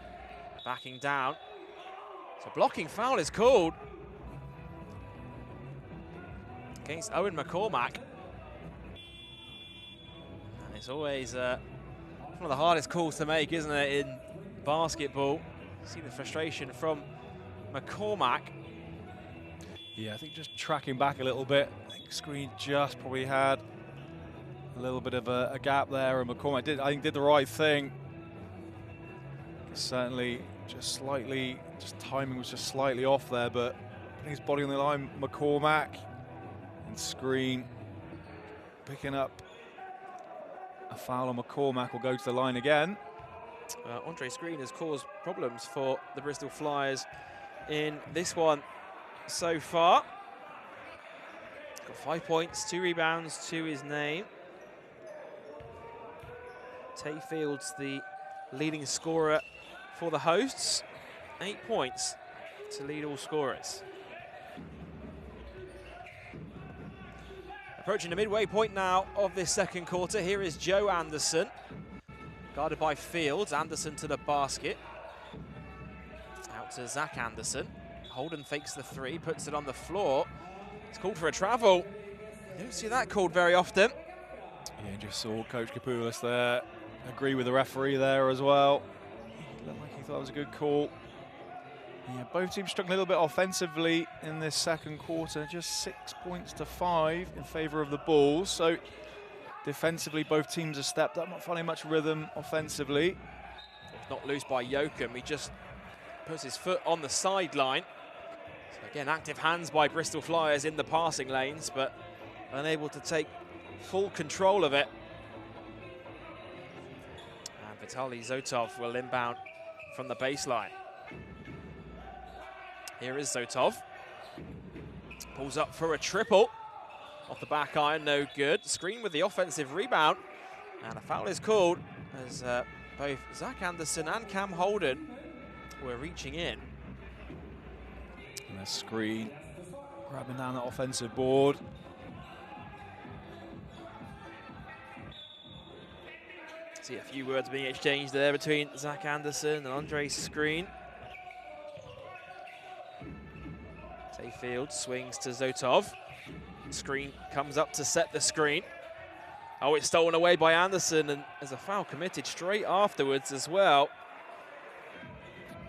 Backing down. So blocking foul is called against Owen McCormack. And it's always one of the hardest calls to make, isn't it, in basketball? See the frustration from McCormack. Yeah, I think just tracking back a little bit. I think screen just probably had a little bit of a gap there, and McCormack did the right thing. Certainly just timing was just slightly off there, but putting his body on the line, McCormack and screen picking up a foul on McCormack will go to the line again. Andre Screen has caused problems for the Bristol Flyers in this one so far. Got 5 points, 2 rebounds to his name. Tay Fields, the leading scorer for the hosts. 8 points to lead all scorers. Approaching the midway point now of this second quarter. Here is Joe Anderson, guarded by Fields. Anderson to the basket. Out to Zach Anderson. Holden fakes the three, puts it on the floor. It's called for a travel. You don't see that called very often. Yeah, just saw Coach Kapoulis there agree with the referee there as well. He looked like he thought it was a good call. Yeah, both teams struck a little bit offensively in this second quarter, just 6 points to 5 in favour of the Bulls. So defensively, both teams have stepped up, not finding much rhythm offensively. Not loose by Joachim, he just puts his foot on the sideline. So again, active hands by Bristol Flyers in the passing lanes, but unable to take full control of it. And Vitaly Zotov will inbound from the baseline. Here is Zotov. Pulls up for a triple. Off the back iron, no good. Screen with the offensive rebound. And a foul is called as both Zach Anderson and Cam Holden were reaching in. And a screen, grabbing down the offensive board. See a few words being exchanged there between Zach Anderson and Andre Screen. Tay Fields swings to Zotov. Screen comes up to set the screen. Oh, it's stolen away by Anderson, and there's a foul committed straight afterwards as well.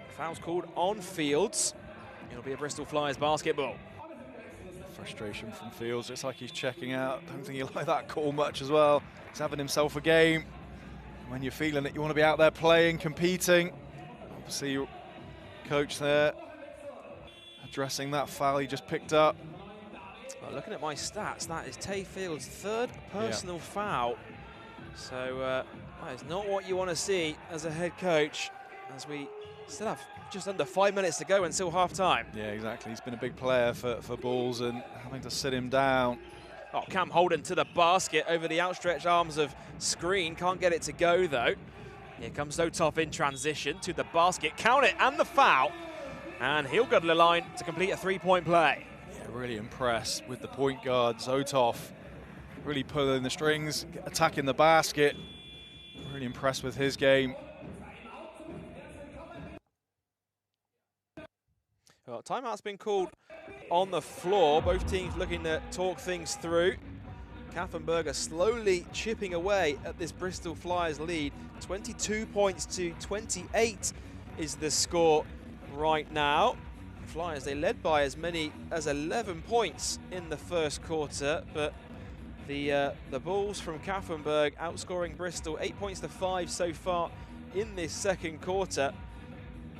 Foul's called on Fields. It'll be a Bristol Flyers basketball. Frustration from Fields, it's like he's checking out. Don't think he'll like that call much as well. He's having himself a game. When you're feeling that you want to be out there playing, competing. Obviously, your coach there addressing that foul he just picked up. Well, looking at my stats, that is Tay Fields' third personal foul. So that is not what you want to see as a head coach, as we still have just under 5 minutes to go until half-time. Yeah, exactly. He's been a big player for Bulls, and having to sit him down. Oh, Cam Holden to the basket over the outstretched arms of Screen. Can't get it to go, though. Here comes Zotov in transition to the basket. Count it, and the foul. And he'll go to the line to complete a three-point play. Yeah, really impressed with the point guard, Zotov. Really pulling the strings, attacking the basket. Really impressed with his game. Well, timeout's been called on the floor. Both teams looking to talk things through. Kapfenberg are slowly chipping away at this Bristol Flyers lead. 22 points to 28 is the score right now. Flyers, they led by as many as 11 points in the first quarter, but the Bulls from Kapfenberg outscoring Bristol 8 points to 5 so far in this second quarter.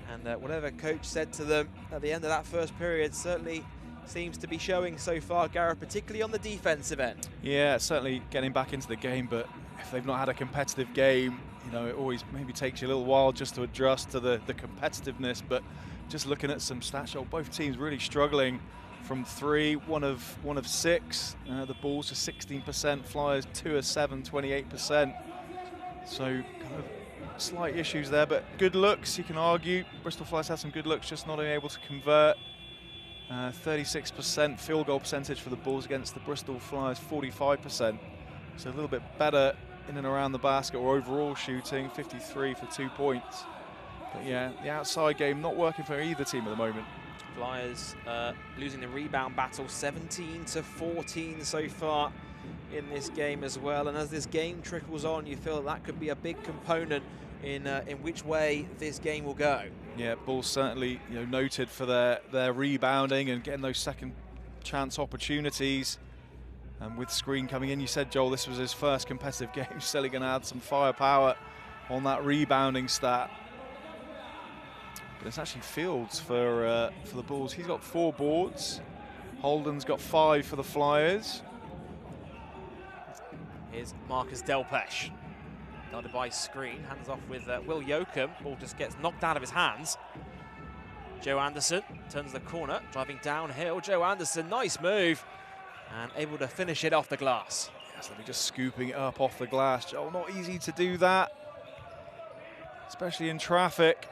And whatever coach said to them at the end of that first period certainly seems to be showing so far, Gareth, particularly on the defensive end. Yeah, certainly getting back into the game, but if they've not had a competitive game, you know, it always maybe takes you a little while just to adjust to the competitiveness. But just looking at some stats, both teams really struggling from three, one of six. The Bulls are 16%, Flyers 2 of 7, 28%. So kind of slight issues there, but good looks, you can argue. Bristol Flyers had some good looks, just not able to convert. 36% field goal percentage for the Bulls against the Bristol Flyers, 45%. So a little bit better in and around the basket, or overall shooting, 53 for 2 points. But yeah, the outside game not working for either team at the moment. Flyers losing the rebound battle, 17-14 so far in this game as well. And as this game trickles on, you feel that could be a big component in which way this game will go. Yeah, Bulls certainly, you know, noted for their rebounding and getting those second chance opportunities. And with Screen coming in, you said, Joel, this was his first competitive game. He's still going to add some firepower on that rebounding stat. But it's actually Fields for the Bulls. He's got 4 boards. Holden's got 5 for the Flyers. Here's Marcus Delpesh. Guarded by Screen, hands off with Will Yoakum. Ball just gets knocked out of his hands. Joe Anderson turns the corner, driving downhill. Joe Anderson, nice move, and able to finish it off the glass. Yes, they're just scooping it up off the glass. Joel, not easy to do that, especially in traffic.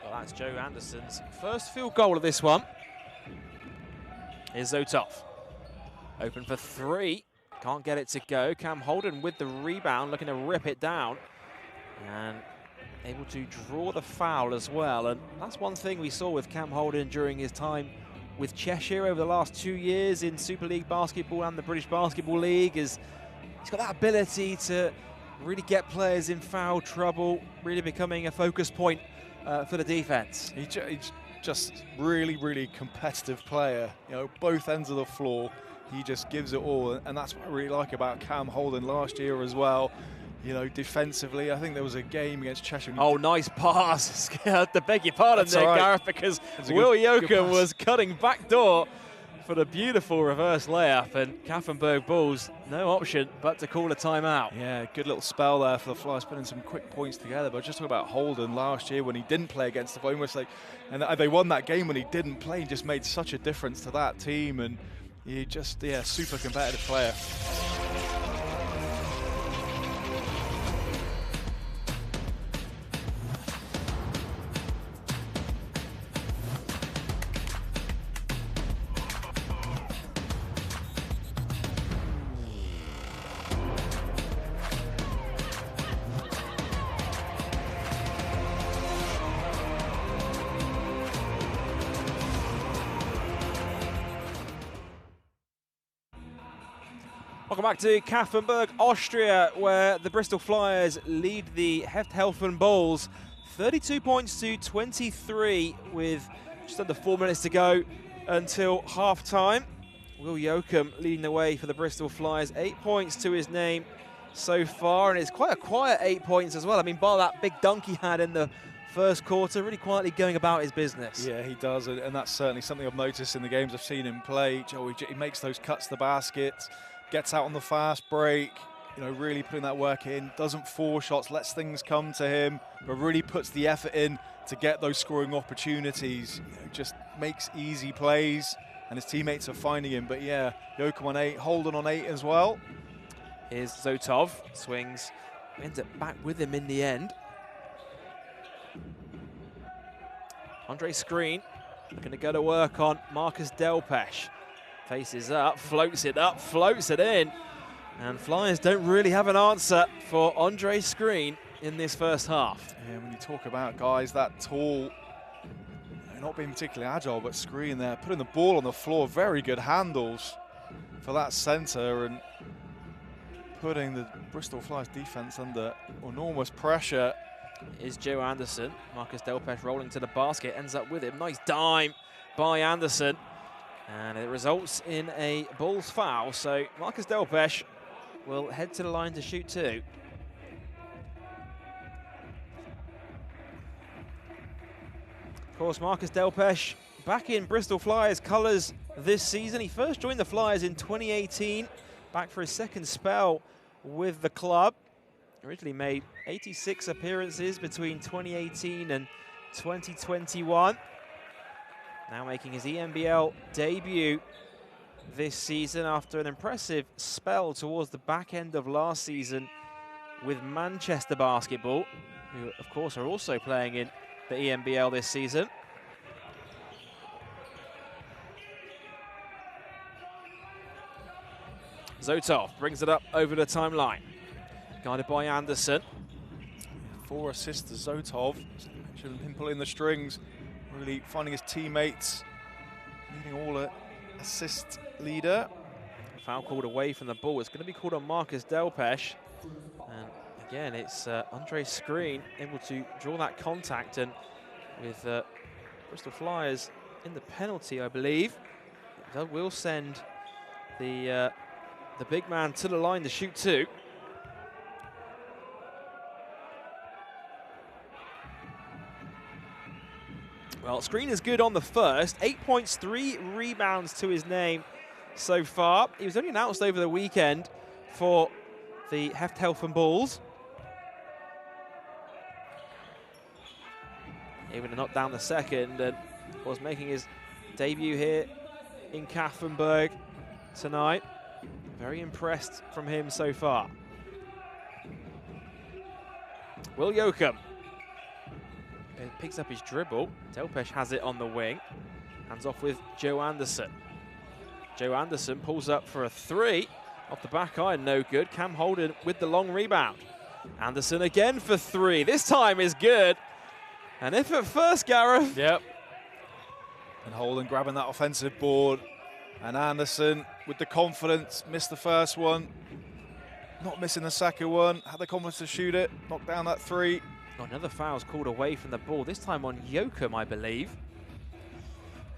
Well, that's Joe Anderson's first field goal of this one. Here's Zotov. Open for 3. Can't get it to go. Cam Holden with the rebound, looking to rip it down. And able to draw the foul as well. And that's one thing we saw with Cam Holden during his time with Cheshire over the last 2 years in Super League basketball and the British Basketball League. Is he's got that ability to really get players in foul trouble, really becoming a focus point for the defense. He's just really competitive player. You know, both ends of the floor. He just gives it all, and that's what I really like about Cam Holden last year as well. You know, defensively, I think there was a game against Cheshire. Oh, nice pass. I beg your pardon there, right, Gareth, because Will Yoakum was cutting back door for the beautiful reverse layup, and Kapfenberg Bulls, no option but to call a timeout. Yeah, good little spell there for the Flyers, putting some quick points together. But just talk about Holden last year when he didn't play against the almost like, and they won that game when he didn't play. He just made such a difference to that team, and he just, yeah, super competitive player. Welcome back to Kapfenberg, Austria, where the Bristol Flyers lead the Helfen Bulls 32 points to 23 with just under 4 minutes to go until half-time. Will Yoakum leading the way for the Bristol Flyers, 8 points to his name so far, and it's quite a quiet 8 points as well. I mean, bar that big dunk he had in the first quarter, really quietly going about his business. Yeah, he does, and that's certainly something I've noticed in the games I've seen him play. He makes those cuts to the basket, gets out on the fast break, you know, really putting that work in, doesn't force shots, lets things come to him, but really puts the effort in to get those scoring opportunities. You know, just makes easy plays, and his teammates are finding him. But yeah, Yoakum on 8, Holden on 8 as well. Here's Zotov, swings, ends up back with him in the end. Andre Screen looking to go to work on Marcus Delpesh. Faces up, floats it in. And Flyers don't really have an answer for Andre Screen in this first half. Yeah, when you talk about guys that tall, not being particularly agile, but Screen there, putting the ball on the floor, very good handles for that centre, and putting the Bristol Flyers defense under enormous pressure. Is Joe Anderson. Marcus Delpesh rolling to the basket, ends up with him. Nice dime by Anderson. And it results in a Bulls foul, so Marcus Delpesh will head to the line to shoot 2. Of course, Marcus Delpesh back in Bristol Flyers colours this season. He first joined the Flyers in 2018, back for his second spell with the club. Originally made 86 appearances between 2018 and 2021. Now making his ENBL debut this season after an impressive spell towards the back end of last season with Manchester Basketball, who of course are also playing in the ENBL this season. Zotov brings it up over the timeline. Guarded by Anderson. 4 assists to Zotov. Mentioned him pulling the strings, really finding his teammates, leading all assist leader. Foul called away from the ball. It's going to be called on Marcus Delpesh. And again, it's Andre Screen able to draw that contact, and with Bristol Flyers in the penalty, I believe, that will send the big man to the line to shoot 2. Well, Screen is good on the first. 8 points, 3 rebounds to his name so far. He was only announced over the weekend for the Hefte Helfen Bulls. Able to knock down the second, and was making his debut here in Kapfenberg tonight. Very impressed from him so far. Will Yoakum picks up his dribble. Delpesh has it on the wing. Hands off with Joe Anderson. Joe Anderson pulls up for a 3. Off the back iron, no good. Cam Holden with the long rebound. Anderson again for 3. This time is good. And if at first, Gareth. Yep. And Holden grabbing that offensive board. And Anderson with the confidence, missed the first one. Not missing the second one. Had the confidence to shoot it. Knocked down that 3. Oh, another foul's called away from the ball, this time on Yoakum, I believe.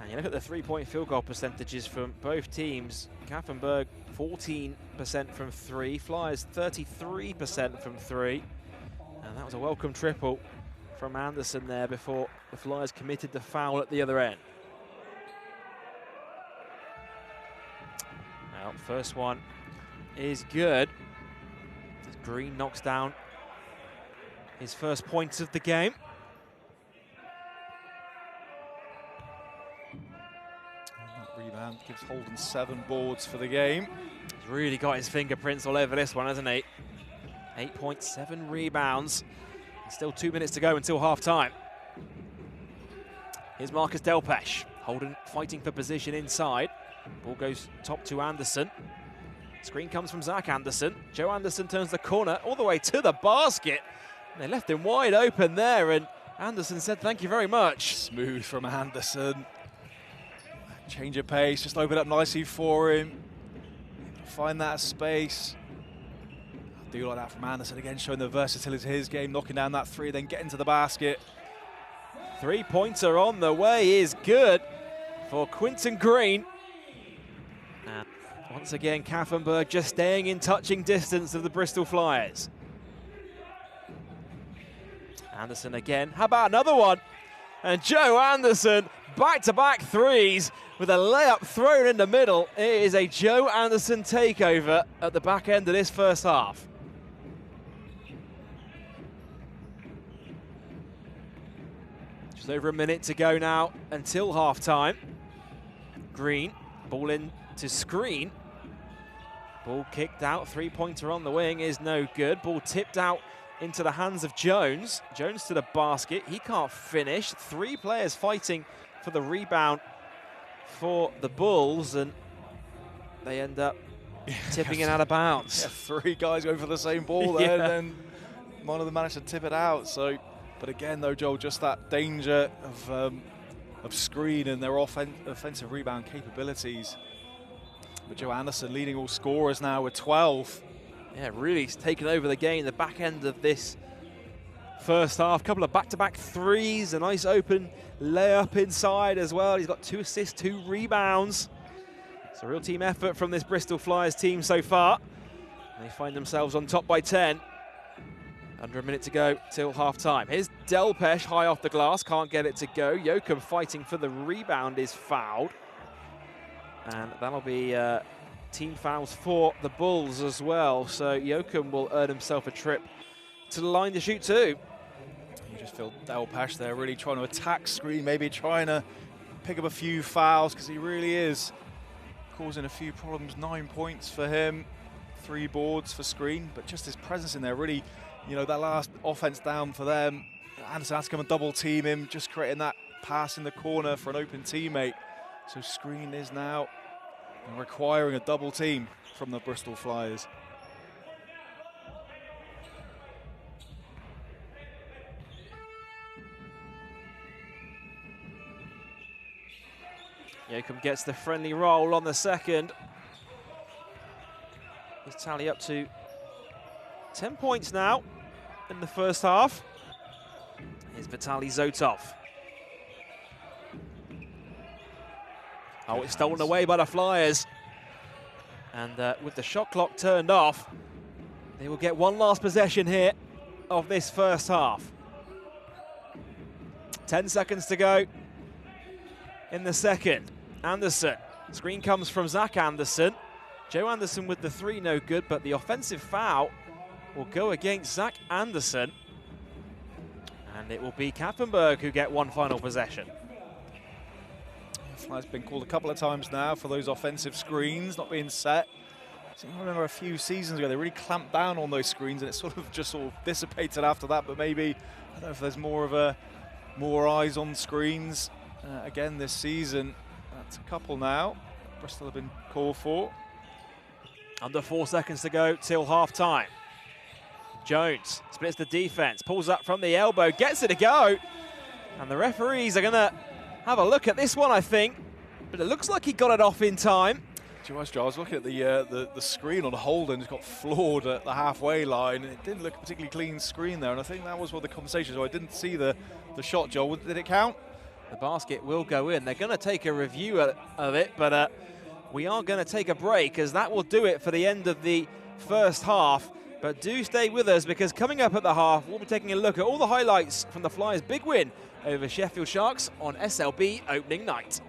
And you look at the 3-point field goal percentages from both teams. Kapfenberg 14% from 3, Flyers 33% from 3. And that was a welcome triple from Anderson there before the Flyers committed the foul at the other end. Well, first one is good. As Green knocks down his first points of the game. And that rebound gives Holden 7 boards for the game. He's really got his fingerprints all over this one, hasn't he? 8.7 rebounds. And still 2 minutes to go until half-time. Here's Marcus Delpesh. Holden fighting for position inside. Ball goes top to Anderson. Screen comes from Zach Anderson. Joe Anderson turns the corner all the way to the basket. They left him wide open there, and Anderson said thank you very much. Smooth from Anderson. Change of pace, just open up nicely for him. Find that space. I do like that from Anderson, again showing the versatility of his game, knocking down that 3, then getting to the basket. 3-pointer on the way is good for Quinton Green. And once again, Kapfenberg just staying in touching distance of the Bristol Flyers. Anderson again. How about another one? And Joe Anderson, back-to-back 3s with a layup thrown in the middle. It is a Joe Anderson takeover at the back end of this first half. Just over a minute to go now until half-time. Green, ball in to Screen. Ball kicked out, 3-pointer on the wing is no good. Ball tipped out into the hands of Jones. Jones to the basket. He can't finish. 3 players fighting for the rebound for the Bulls, and they end up tipping it out of bounds. Yeah, 3 guys going for the same ball there, and then one of them managed to tip it out. So, but again, though, Joel, just that danger of Screen and their offensive rebound capabilities. But Joe Anderson leading all scorers now with 12. Yeah, really taken over the game, the back end of this first half. Couple of back-to-back 3s, a nice open layup inside as well. He's got 2 assists, 2 rebounds. It's a real team effort from this Bristol Flyers team so far. They find themselves on top by 10. Under a minute to go till half-time. Here's Delpesh high off the glass, can't get it to go. Joachim fighting for the rebound is fouled. And that'll be team fouls for the Bulls as well. So Joachim will earn himself a trip to the line to shoot too. You just feel Delpesh there really trying to attack screen, maybe trying to pick up a few fouls, because he really is causing a few problems. 9 points for him, 3 boards for screen, but just his presence in there really, you know, that last offense down for them. Anderson has to come and double team him, just creating that pass in the corner for an open teammate. So screen is now requiring a double team from the Bristol Flyers. Joachim gets the friendly roll on the second. His tally up to 10 points now in the first half. Here's Vitaly Zotov. Oh, it's stolen away by the Flyers. And with the shot clock turned off, they will get one last possession here of this first half. 10 seconds to go in the second. Anderson, screen comes from Zach Anderson. Joe Anderson with the 3, no good, but the offensive foul will go against Zach Anderson. And it will be Kapfenberg who get one final possession. Fly's been called a couple of times now for those offensive screens not being set. I remember a few seasons ago they really clamped down on those screens, and it sort of dissipated after that. But maybe, I don't know if there's more eyes on screens again this season. That's a couple now. Bristol have been called for. Under 4 seconds to go till half-time. Jones splits the defense, pulls up from the elbow, gets it to go. And the referees are going to have a look at this one, I think. But it looks like he got it off in time. I was looking at the screen on Holden. It got floored at the halfway line. It didn't look a particularly clean screen there, and I think that was what the conversation. So I didn't see the shot, Joel. Did it count? The basket will go in. They're going to take a review of it, but we are going to take a break, as that will do it for the end of the first half. But do stay with us, because coming up at the half, we'll be taking a look at all the highlights from the Flyers' big win over Sheffield Sharks on SLB opening night.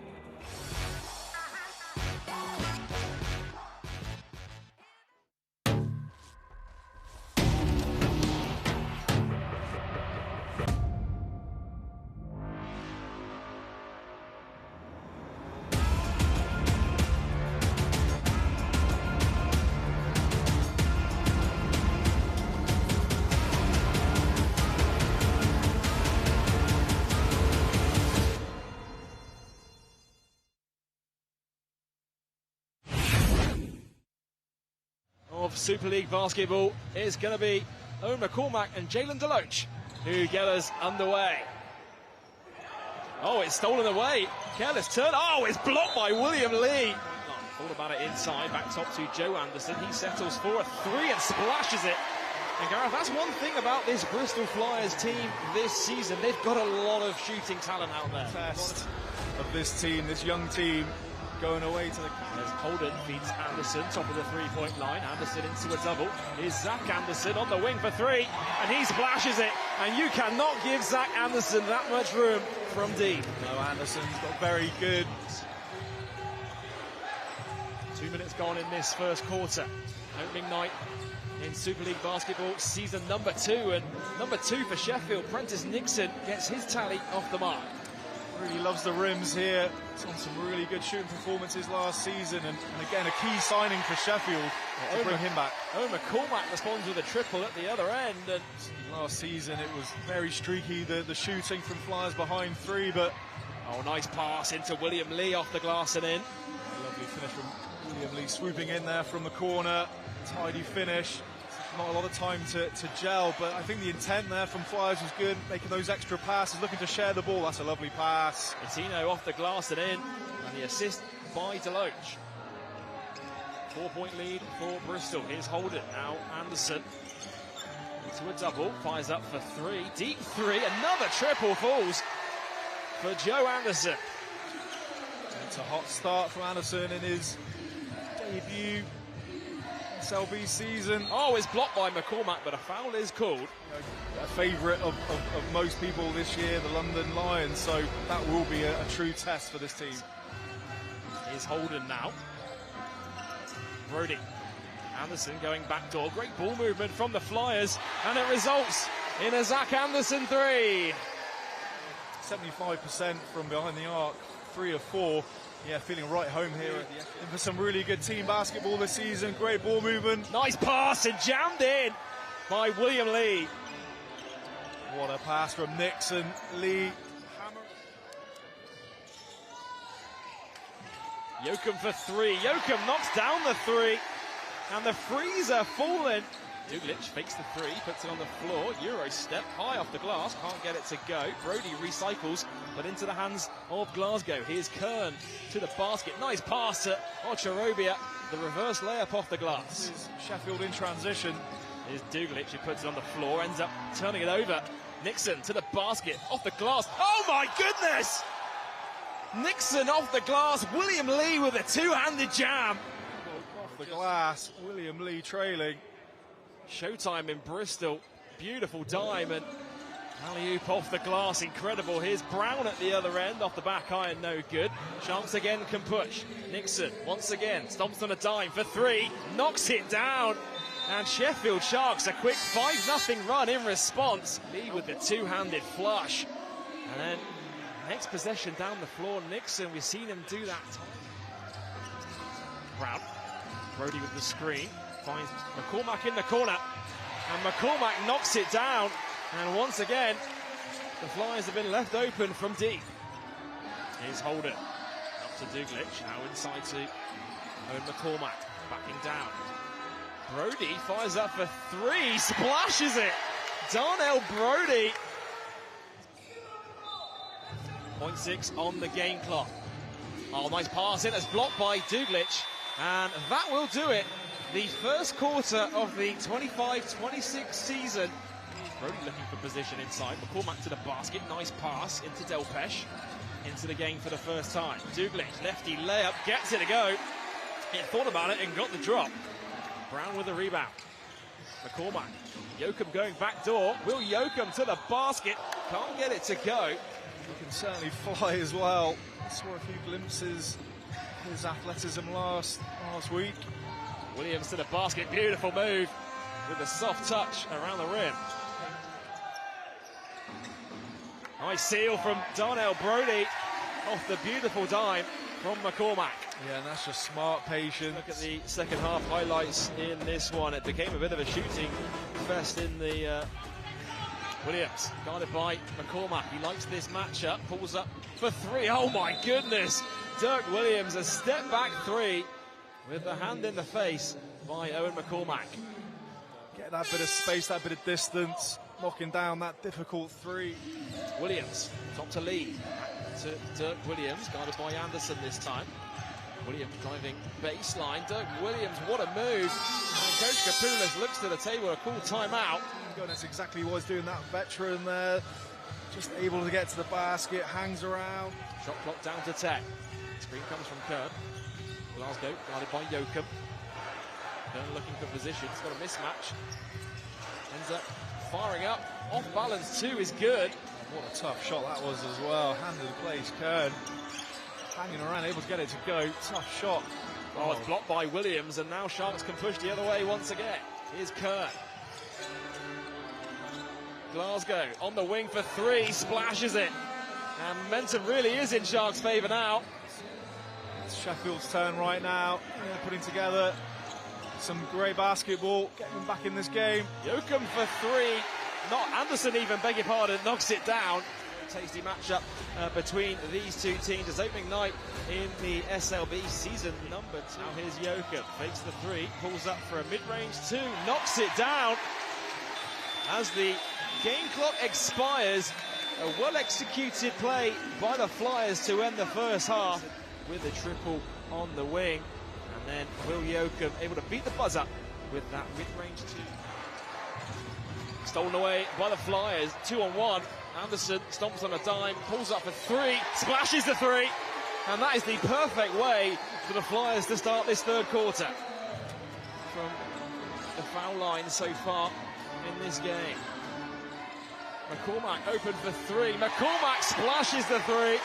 Of Super League basketball is going to be Owen McCormack and Jalen Deloach who get us underway. Oh, it's stolen away. Careless turn. Oh, it's blocked by William Lee. All about it inside. Back top to Joe Anderson. He settles for a 3 and splashes it. And Gareth, that's one thing about this Bristol Flyers team this season. They've got a lot of shooting talent out there. Test of this team, this young team, going away to the... As Holden feeds Anderson, top of the three-point line. Anderson into a double. Here's Zach Anderson on the wing for 3, and he splashes it. And you cannot give Zach Anderson that much room from deep. No, Anderson's got very good. 2 minutes gone in this first quarter. Opening night in Super League basketball, season number 2. And number 2 for Sheffield, Prentice Nixon, gets his tally off the mark. Really loves the rims here. It's on some really good shooting performances last season, and again a key signing for Sheffield to bring him back. Owen McCormack responds with a triple at the other end. And last season it was very streaky, the shooting from Flyers behind 3, but nice pass into William Lee off the glass and in. Lovely finish from William Lee, swooping in there from the corner. Tidy finish. Not a lot of time to gel, but I think the intent there from Flyers was good, making those extra passes, looking to share the ball. That's a lovely pass. Patino off the glass and in, and the assist by Deloach. 4-point lead for Bristol. Here's Holden, now Anderson into a double, fires up for 3, deep 3, another triple falls for Joe Anderson. It's a hot start from Anderson in his debut SLB season. Oh, it's blocked by McCormack, but a foul is called. A favourite of most people this year, the London Lions, so that will be a true test for this team. Here's Holden now. Brody. Anderson going back door. Great ball movement from the Flyers, and it results in a Zach Anderson 3. 75% from behind the arc, 3 of 4. Yeah, feeling right home here at the Hefte. For some really good team basketball this season. Great ball movement. Nice pass and jammed in by William Lee. What a pass from Nixon. Lee. Yoakum for 3. Yoakum knocks down the 3. And the freezer falling. Duglic fakes the 3, puts it on the floor. Euro step high off the glass, can't get it to go. Brody recycles, but into the hands of Glasgow. Here's Kern to the basket. Nice pass to Ocharobia. The reverse layup off the glass. This is Sheffield in transition. Here's Duglic, who puts it on the floor, ends up turning it over. Nixon to the basket, off the glass. Oh my goodness! Nixon off the glass. William Lee with a two-handed jam. Off the glass, William Lee trailing. Showtime in Bristol. Beautiful dime and alley-oop off the glass. Incredible. Here's Brown at the other end. Off the back iron, no good. Sharks again can push. Nixon once again stomps on a dime for 3. Knocks it down. And Sheffield Sharks a quick 5-0 run in response. Lee with the two-handed flush. And then next possession down the floor, Nixon. We've seen him do that. Brown. Brody with the screen. Finds McCormack in the corner, and McCormack knocks it down, and once again the Flyers have been left open from deep. Here's Holden up to Duglic, now inside to Owen McCormack, backing down. Brody fires up for 3, splashes it. Darnell Brody. 0.6 on the game clock. Oh, nice pass in, it's blocked by Duglic, and that will do it. The first quarter of the 25-26 season. Brody looking for position inside. McCormack to the basket. Nice pass into Delpesh. Into the game for the first time. Duglic, lefty layup, gets it to go. He thought about it and got the drop. Brown with the rebound. McCormack. Yoakum going back door. Will Yoakum to the basket. Can't get it to go. He can certainly fly as well. I saw a few glimpses of his athleticism last week. Williams to the basket, beautiful move with a soft touch around the rim. Nice seal from Darnell Brody off the beautiful dime from McCormack. Yeah, and that's just smart patience. Look at the second half highlights in this one. It became a bit of a shooting fest in the Williams, guarded by McCormack. He likes this matchup, pulls up for 3. Oh my goodness! Dirk Williams, a step back 3. With the hand in the face by Owen McCormack. Get that bit of space, that bit of distance, knocking down that difficult 3. Williams, top to Lee. Back to Dirk Williams, guarded by Anderson this time. Williams driving baseline. Dirk Williams, what a move. And Coach Kapoulis looks to the table to call timeout. And that's exactly what he's doing, that veteran there. Just able to get to the basket, hangs around. Shot clock down to 10. Screen comes from Kern. Glasgow, guarded by Yoakum. Kern looking for position, he's got a mismatch. Ends up firing up, off balance 2 is good. What a tough shot that was as well, hand in place, Kern. Hanging around, able to get it to go, tough shot. Oh, it's blocked by Williams, and now Sharks can push the other way once again. Here's Kern. Glasgow on the wing for 3, splashes it. And momentum really is in Sharks' favour now. It's Sheffield's turn right now. They're putting together some great basketball, getting them back in this game. Yoakum for 3. Not Anderson even, beg your pardon, knocks it down. Tasty matchup between these two teams. It's opening night in the SLB season number 2. Now here's Yoakum, fakes the 3, pulls up for a mid-range 2, knocks it down. As the game clock expires, a well-executed play by the Flyers to end the first half with a triple on the wing. And then Will Yoakum able to beat the buzzer with that mid-range 2. Stolen away by the Flyers, 2-on-1. Anderson stomps on a dime, pulls up for 3, splashes the 3. And that is the perfect way for the Flyers to start this third quarter. From the foul line so far in this game. McCormack open for three. McCormack splashes the three.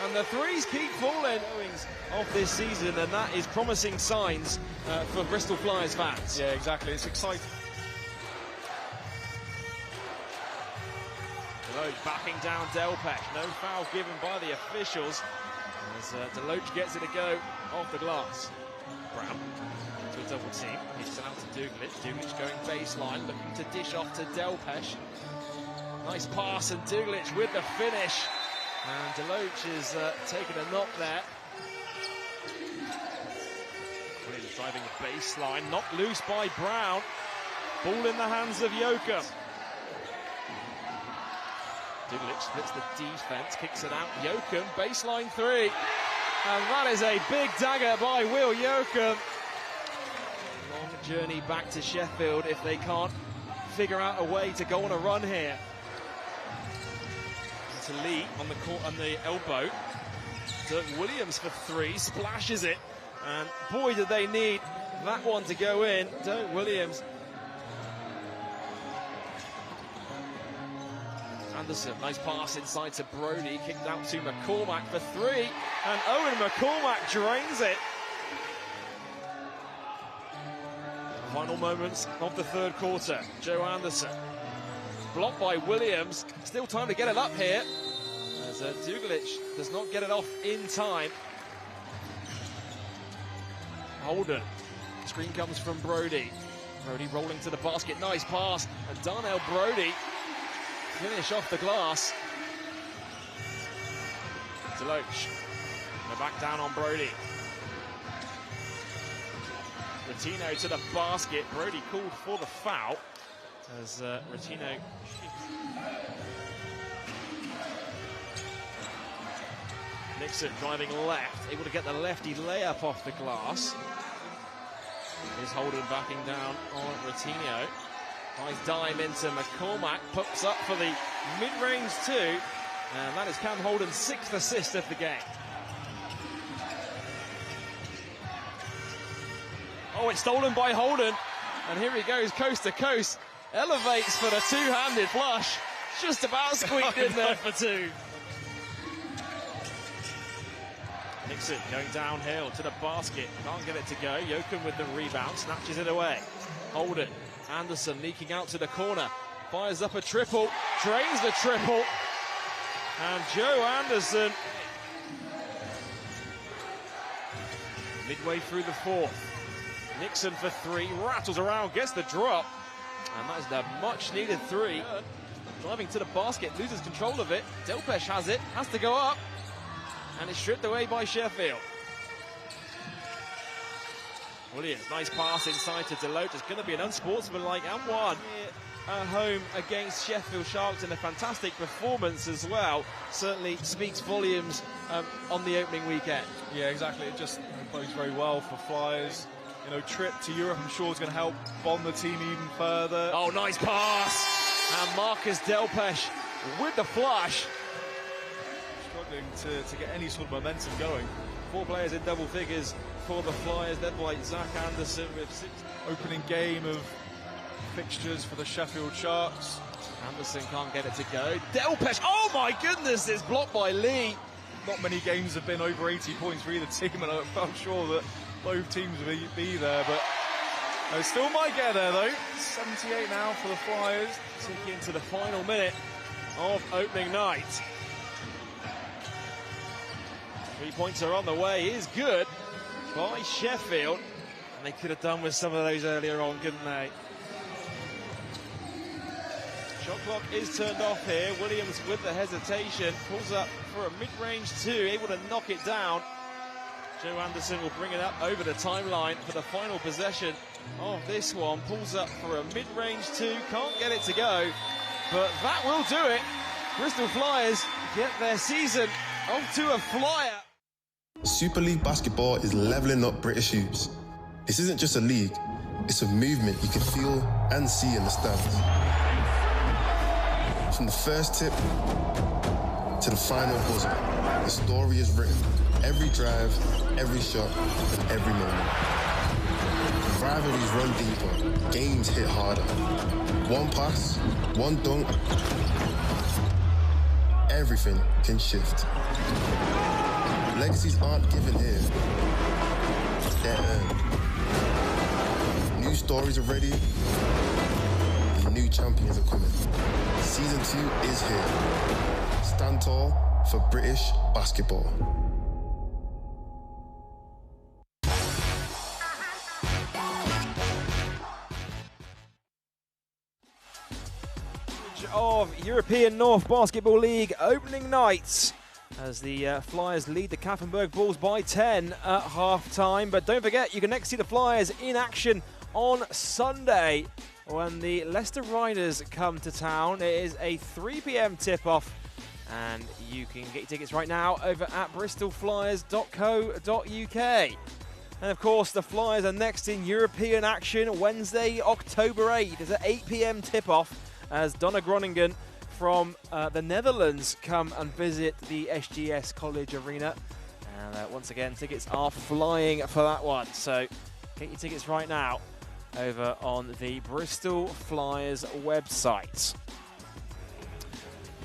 And the threes keep falling off this season, and that is promising signs for Bristol Flyers fans. Yeah, exactly. It's exciting. Deloach backing down Delpech. No foul given by the officials as Deloach gets it to go off the glass. Brown to a double team. Hits it out to Duglic. Duglic going baseline, looking to dish off to Delpech. Nice pass, and Duglic with the finish. And Deloach is taking a knock there. Williams driving the baseline, knocked loose by Brown. Ball in the hands of Joachim. Duglic splits the defense, kicks it out. Joachim, baseline three. And that is a big dagger by Will Joachim. Long journey back to Sheffield if they can't figure out a way to go on a run here. To Lee on the elbow. Dirk Williams for three, splashes it, and boy did they need that one to go in. Dirk Williams. Anderson, nice pass inside to Brody, kicked out to McCormack for three, and Owen McCormack drains it. Final moments of the third quarter. Joe Anderson. Blocked by Williams. Still time to get it up here. As Duglic does not get it off in time. Holden. Screen comes from Brody. Brody rolling to the basket. Nice pass. And Darnell Brody finish off the glass. Deloach. They're back down on Brody. Retino to the basket. Brody called for the foul. As Retino Nixon driving left, able to get the lefty layup off the glass. Is Holden backing down on Retino. Nice dime into McCormack, puts up for the mid-range two, and that is Cam Holden's sixth assist of the game. Oh, it's stolen by Holden, and here he goes coast to coast. Elevates for the two-handed flush. Just about squeaked in there for two. Nixon going downhill to the basket. Can't get it to go. Joachim with the rebound. Snatches it away. Holden. Anderson leaking out to the corner. Fires up a triple. Drains the triple. And Joe Anderson, midway through the fourth. Nixon for three. Rattles around. Gets the drop. And that is the much-needed three. Driving to the basket, loses control of it. Delpech has it, has to go up. And it's stripped away by Sheffield. Williams, nice pass inside to Deloach. It's going to be an unsportsmanlike and one at home against Sheffield Sharks, and a fantastic performance as well. Certainly speaks volumes on the opening weekend. Yeah, exactly. It just bodes very well for Flyers. You know, trip to Europe, I'm sure, is going to help bond the team even further. Oh, nice pass! And Marcus Delpech with the flush. Struggling to get any sort of momentum going. Four players in double figures for the Flyers, led by Zach Anderson with six. Opening game of fixtures for the Sheffield Sharks. Anderson can't get it to go. Delpech, oh my goodness, it's blocked by Lee. Not many games have been over 80 points for either team, and I'm sure that both teams will be there, but they still might get there though. 78 now for the Flyers, ticking into the final minute of opening night. 3 points are on the way, is good by Sheffield, and they could have done with some of those earlier on, couldn't they? Shot clock is turned off here. Williams with the hesitation, pulls up for a mid-range two, able to knock it down. Joe Anderson will bring it up over the timeline for the final possession of this one. Pulls up for a mid-range two, can't get it to go, but that will do it. Bristol Flyers get their season off to a flyer. Super League basketball is levelling up British youths. This isn't just a league, it's a movement you can feel and see in the stands. From the first tip to the final buzzer, the story is written. Every drive, every shot, and every moment. Rivalries run deeper, games hit harder. One pass, one dunk, everything can shift. Legacies aren't given here, they're earned. New stories are ready, and new champions are coming. Season 2 is here. Stand tall for British basketball. Of European North Basketball League opening night as the Flyers lead the Kapfenberg Bulls by 10 at half-time. But don't forget, you can next see the Flyers in action on Sunday when the Leicester Riders come to town. It is a 3 p.m. tip-off, and you can get your tickets right now over at bristolflyers.co.uk. And of course, the Flyers are next in European action Wednesday, October 8th. It's an 8 p.m. tip-off as Donna Groningen from the Netherlands come and visit the SGS College Arena. And once again, tickets are flying for that one. So get your tickets right now over on the Bristol Flyers website.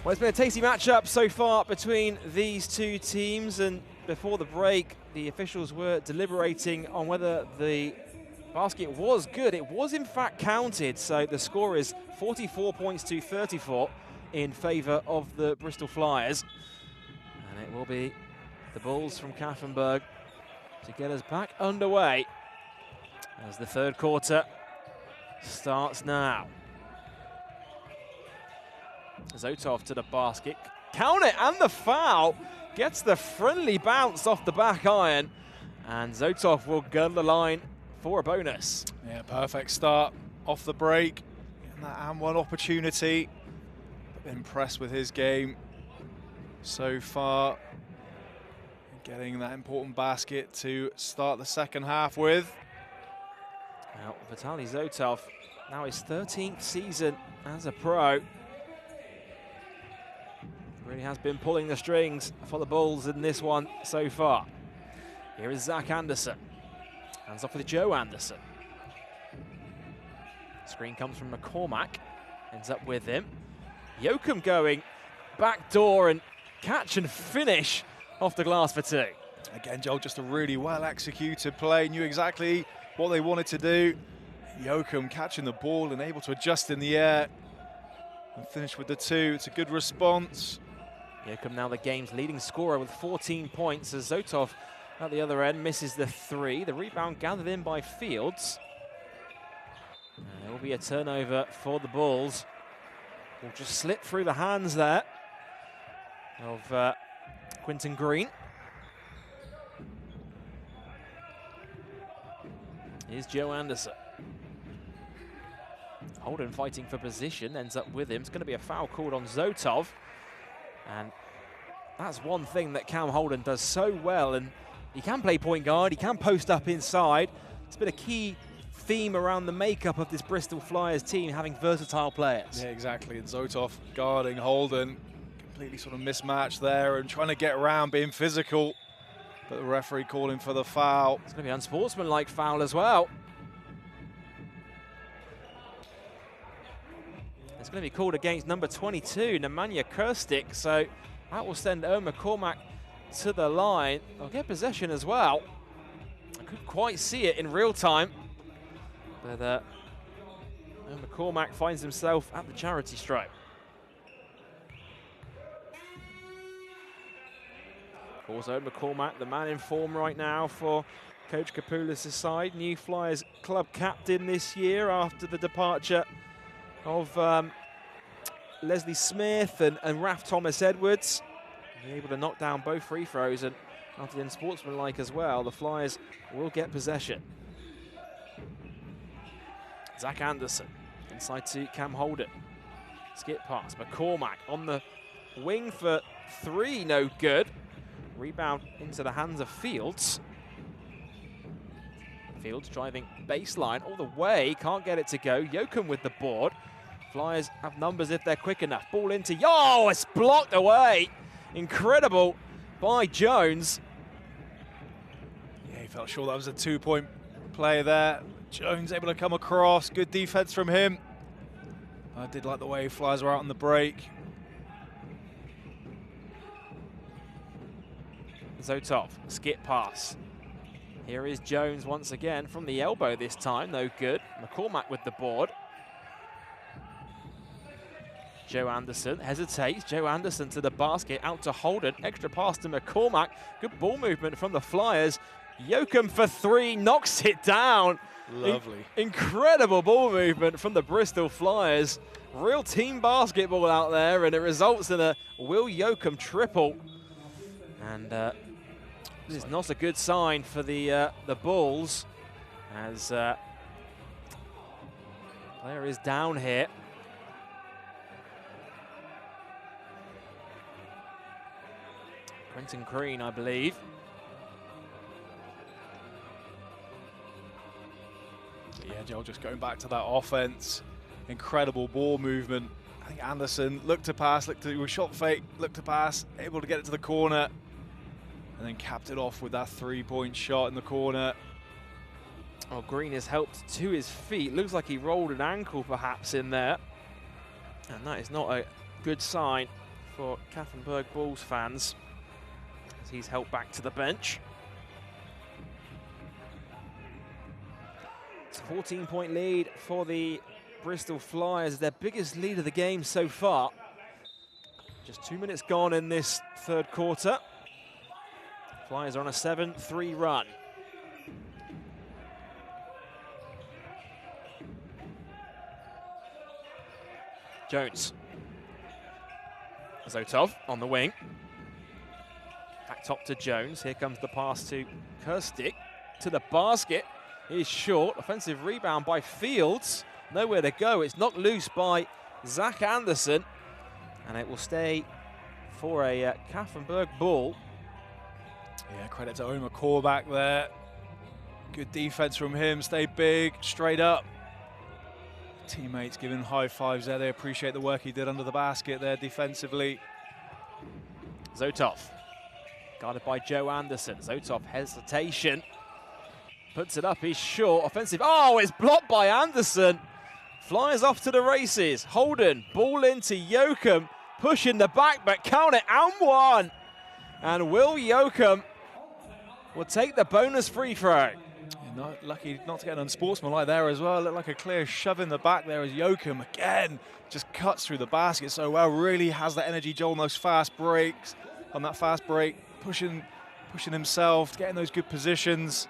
Well, it's been a tasty matchup so far between these two teams, and before the break, the officials were deliberating on whether the basket was good. It was in fact counted, so the score is 44 points to 34 in favour of the Bristol Flyers. And it will be the Bulls from Kapfenberg to get us back underway as the third quarter starts now. Zotov to the basket. Count it, and the foul. Gets the friendly bounce off the back iron. And Zotov will gun the line for a bonus. Yeah, perfect start off the break. Getting that and one opportunity. Impressed with his game so far. Getting that important basket to start the second half with. Now, Vitaly Zotov, now his 13th season as a pro. Really has been pulling the strings for the Bulls in this one so far. Here is Zach Anderson. Hands off with Joe Anderson. Screen comes from McCormack. Ends up with him. Joachim going back door and catch and finish off the glass for two. Again, Joel, just a really well executed play. Knew exactly what they wanted to do. Joachim catching the ball and able to adjust in the air and finish with the two. It's a good response. Joachim now the game's leading scorer with 14 points as Zotov at the other end misses the three. The rebound gathered in by Fields. And it will be a turnover for the Bulls. Will just slip through the hands there of Quinton Green. Here's Joe Anderson. Holden fighting for position, ends up with him. It's going to be a foul called on Zotov. And that's one thing that Cam Holden does so well. And he can play point guard, he can post up inside. It's been a key theme around the makeup of this Bristol Flyers team, having versatile players. Yeah, exactly. And Zotov guarding Holden. Completely sort of mismatched there and trying to get around, being physical. But the referee calling for the foul. It's going to be an unsportsmanlike foul as well. It's going to be called against number 22, Nemanja Kirstik. So that will send Owen McCormack to the line. They'll get possession as well. I couldn't quite see it in real time. But Owen McCormack finds himself at the charity stripe. Of course, Owen McCormack, the man in form right now for Coach Kapoulis' side. New Flyers club captain this year after the departure of Leslie Smith and Raf Thomas Edwards. They're able to knock down both free throws, and after the unsportsmanlike as well, the Flyers will get possession. Zach Anderson inside to Cam Holden. Skip pass, McCormack on the wing for three, no good. Rebound into the hands of Fields. Fields driving baseline all the way, can't get it to go. Joachim with the board. Flyers have numbers if they're quick enough. Ball into, oh, it's blocked away. Incredible by Jones. Yeah, he felt sure that was a 2-point play there. Jones able to come across. Good defense from him. I did like the way flies were out on the break. Zotov, skip pass. Here is Jones once again from the elbow this time, no good. McCormack with the board. Joe Anderson hesitates. Joe Anderson to the basket, out to Holden. Extra pass to McCormack. Good ball movement from the Flyers. Yoakum for three, knocks it down. Lovely. Incredible ball movement from the Bristol Flyers. Real team basketball out there, and it results in a Will Yoakum triple. And this is not a good sign for the Bulls, as player is down here. Quentin Green, I believe. Yeah, Joel, just going back to that offense. Incredible ball movement. I think Anderson looked to pass, shot fake, looked to pass, able to get it to the corner, and then capped it off with that three-point shot in the corner. Oh, Green is helped to his feet. Looks like he rolled an ankle perhaps in there. And that is not a good sign for Kapfenberg Bulls fans, as he's helped back to the bench. It's a 14-point lead for the Bristol Flyers, their biggest lead of the game so far. Just 2 minutes gone in this third quarter. Flyers are on a 7-3 run. Jones. Zotov on the wing. Back top to Jones. Here comes the pass to Kirstic. To the basket. He's short. Offensive rebound by Fields. Nowhere to go. It's knocked loose by Zach Anderson. And it will stay for a Kapfenberg ball. Yeah, credit to Omar Korbach there. Good defense from him. Stay big, straight up. Teammates giving high fives there. They appreciate the work he did under the basket there defensively. Zotov, guarded by Joe Anderson. Zotov, hesitation. Puts it up, he's short. Offensive, oh, it's blocked by Anderson. Flies off to the races. Holden, ball into Yoakum. Pushing the back, but count it, and one. And Will Yoakum will take the bonus free throw. Not lucky not to get an unsportsmanlike there as well. Looked like a clear shove in the back there as Yoakum again just cuts through the basket so well. Really has that energy, Joel, on those fast breaks. On that fast break, pushing himself, getting those good positions.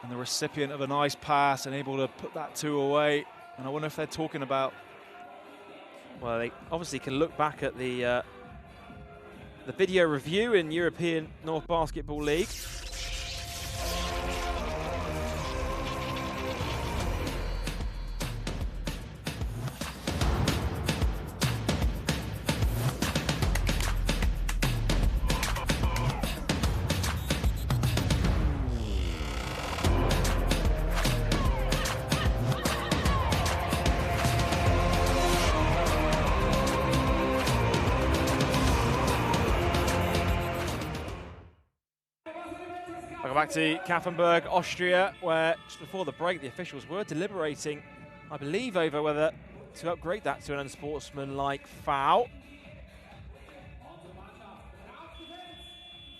And the recipient of a nice pass and able to put that two away. And I wonder if they're talking about... Well, they obviously can look back at the video review in European North Basketball League. Back to Kapfenberg, Austria, where just before the break the officials were deliberating, I believe, over whether to upgrade that to an unsportsmanlike foul.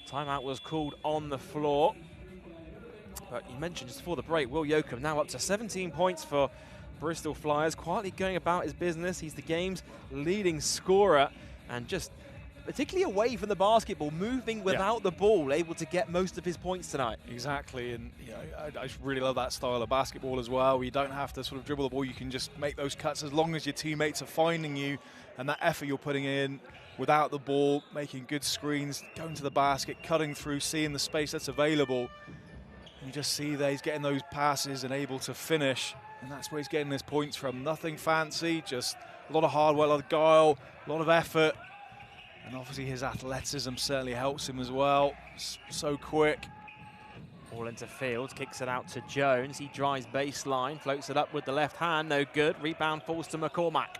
Timeout was called on the floor. But you mentioned just before the break, Will Yoakum now up to 17 points for Bristol Flyers, quietly going about his business. He's the game's leading scorer, and just particularly away from the basketball, moving without the ball, able to get most of his points tonight. Exactly, and you know, I really love that style of basketball as well. You don't have to sort of dribble the ball, you can just make those cuts as long as your teammates are finding you, and that effort you're putting in without the ball, making good screens, going to the basket, cutting through, seeing the space that's available. And you just see that he's getting those passes and able to finish, and that's where he's getting his points from. Nothing fancy, just a lot of hard work, a lot of guile, a lot of effort. And obviously his athleticism certainly helps him as well. So quick. Ball into Fields, kicks it out to Jones. He drives baseline, floats it up with the left hand, no good. Rebound falls to McCormack.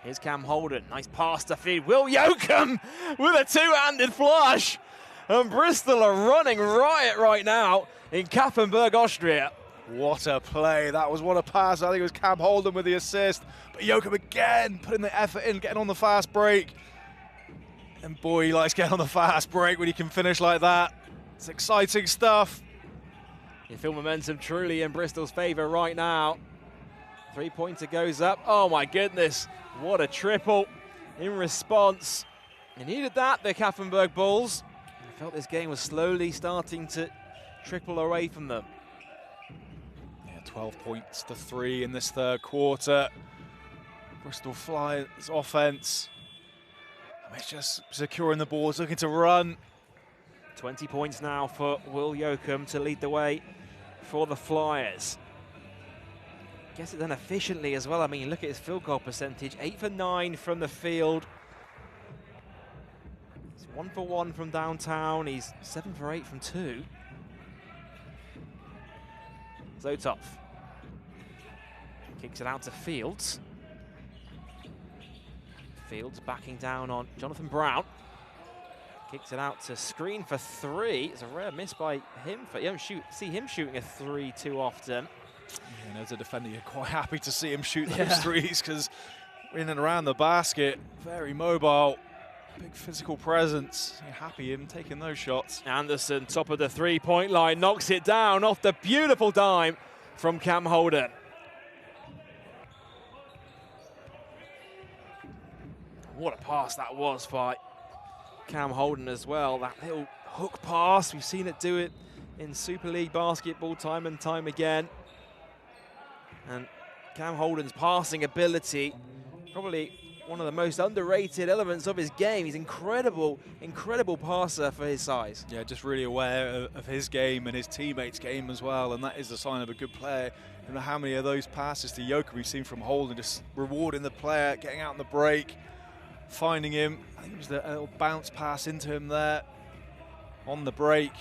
Here's Cam Holden, nice pass to feed. Will Yoakum with a two-handed flush. And Bristol are running riot right now. in Kapfenberg, Austria. What a play. That was what a pass. I think it was Cam Holden with the assist. But Joachim again putting the effort in, getting on the fast break. And boy, he likes getting on the fast break when he can finish like that. It's exciting stuff. You feel momentum truly in Bristol's favour right now. 3-pointer goes up. Oh my goodness, what a triple in response. They needed that, the Kapfenberg Bulls. I felt this game was slowly starting to trickle away from them. Yeah, 12 points to 3 in this third quarter. Bristol Flyers offense. It's just securing the balls, looking to run. 20 points now for Will Joachim to lead the way for the Flyers. Gets it done efficiently as well. I mean, look at his field goal percentage, 8 for 9 from the field. He's 1 for 1 from downtown. He's 7 for 8 from 2. Zotov kicks it out to Fields. Fields backing down on Jonathan Brown. Kicks it out to screen for 3. It's a rare miss by him. You don't see him shooting a 3 too often. Yeah, and as a defender, you're quite happy to see him shoot those threes because in and around the basket, very mobile, big physical presence. You're happy him taking those shots. Anderson, top of the three-point line, knocks it down off the beautiful dime from Cam Holden. What a pass that was by Cam Holden as well. That little hook pass, we've seen it do it in Super League basketball time and time again. And Cam Holden's passing ability, probably one of the most underrated elements of his game. He's incredible, incredible passer for his size. Yeah, just really aware of his game and his teammates' game as well, and that is a sign of a good player. You know how many of those passes to Joachim we've seen from Holden, just rewarding the player, getting out on the break, finding him. I think it was a little bounce pass into him there on the break,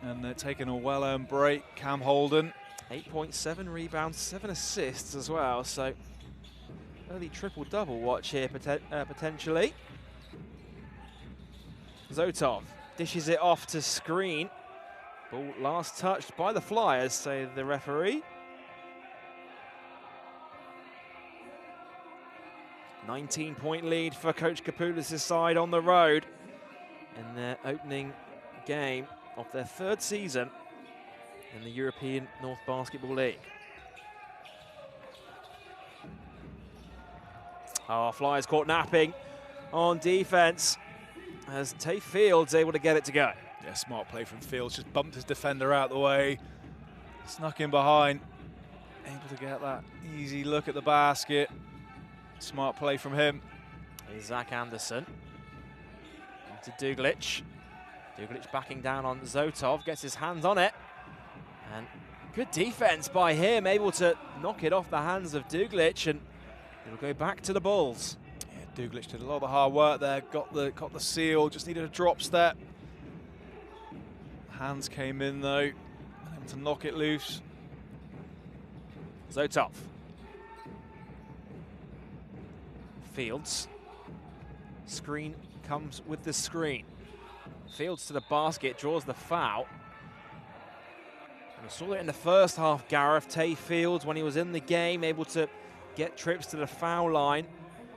and they're taking a well-earned break. Cam Holden. 8.7 rebounds, 7 assists as well, so early triple-double watch here potentially. Zotov dishes it off to screen. Ball last touched by the Flyers, say the referee. 19-point lead for Coach Kapoulis' side on the road in their opening game of their third season in the European North Basketball League. Oh, Flyers caught napping on defense as Tay Fields able to get it to go. Yeah, smart play from Fields, just bumped his defender out the way, snuck in behind, able to get that easy look at the basket. Smart play from him. Here's Zach Anderson to Duglic. Duglic backing down on Zotov, gets his hands on it. And good defense by him, able to knock it off the hands of Duglic, and it'll go back to the Bulls. Yeah, Duglic did a lot of the hard work there, got the seal, just needed a drop step. Hands came in though, able to knock it loose. Zotov. Fields. Screen comes with the screen. Fields to the basket, draws the foul. And we saw it in the first half, Gareth. Tay Fields, when he was in the game, able to get trips to the foul line.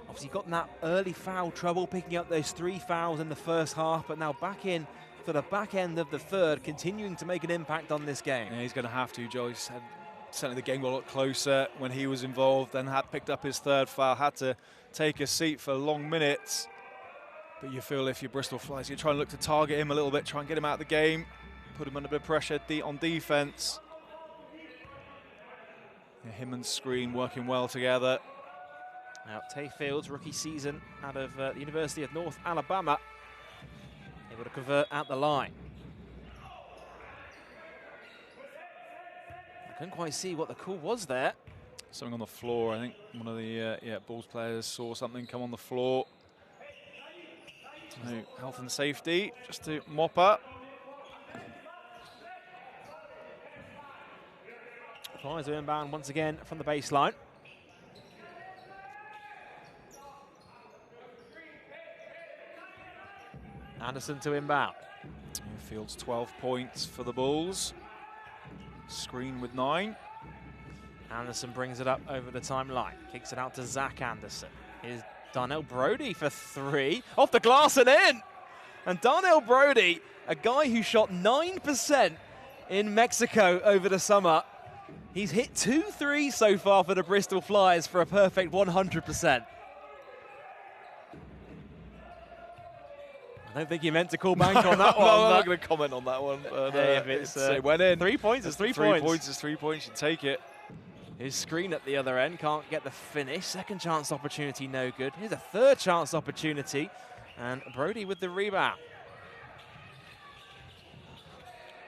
Obviously got in that early foul trouble, picking up those 3 fouls in the first half, but now back in for the back end of the third, continuing to make an impact on this game. Yeah, he's going to have to, Joe. He said certainly the game got a lot closer when he was involved, then had picked up his third foul, had to take a seat for long minutes. But you feel if you're Bristol Flyers, you're trying to look to target him a little bit, try and get him out of the game, put him under a bit of pressure on defense. Yeah, him and Screen working well together. Now, Tay Fields, rookie season out of the University of North Alabama, able to convert at the line. I couldn't quite see what the call was there. Something on the floor, I think one of the Bulls players saw something come on the floor. So health and safety, just to mop up. Flyers are inbound once again from the baseline. Anderson to inbound. Fields 12 points for the Bulls. Screen with 9. Anderson brings it up over the timeline. Kicks it out to Zach Anderson. Here's Darnell Brody for 3. Off the glass and in! And Darnell Brody, a guy who shot 9% in Mexico over the summer. He's hit 2 threes so far for the Bristol Flyers for a perfect 100%. I don't think he meant to call bank on that one. No, I'm not going to comment on that one. But, hey, if it went in. 3 points is 3 3 points. 3 points is 3 points. You take it. His screen at the other end, can't get the finish. Second chance opportunity, no good. Here's a third chance opportunity. And Brody with the rebound.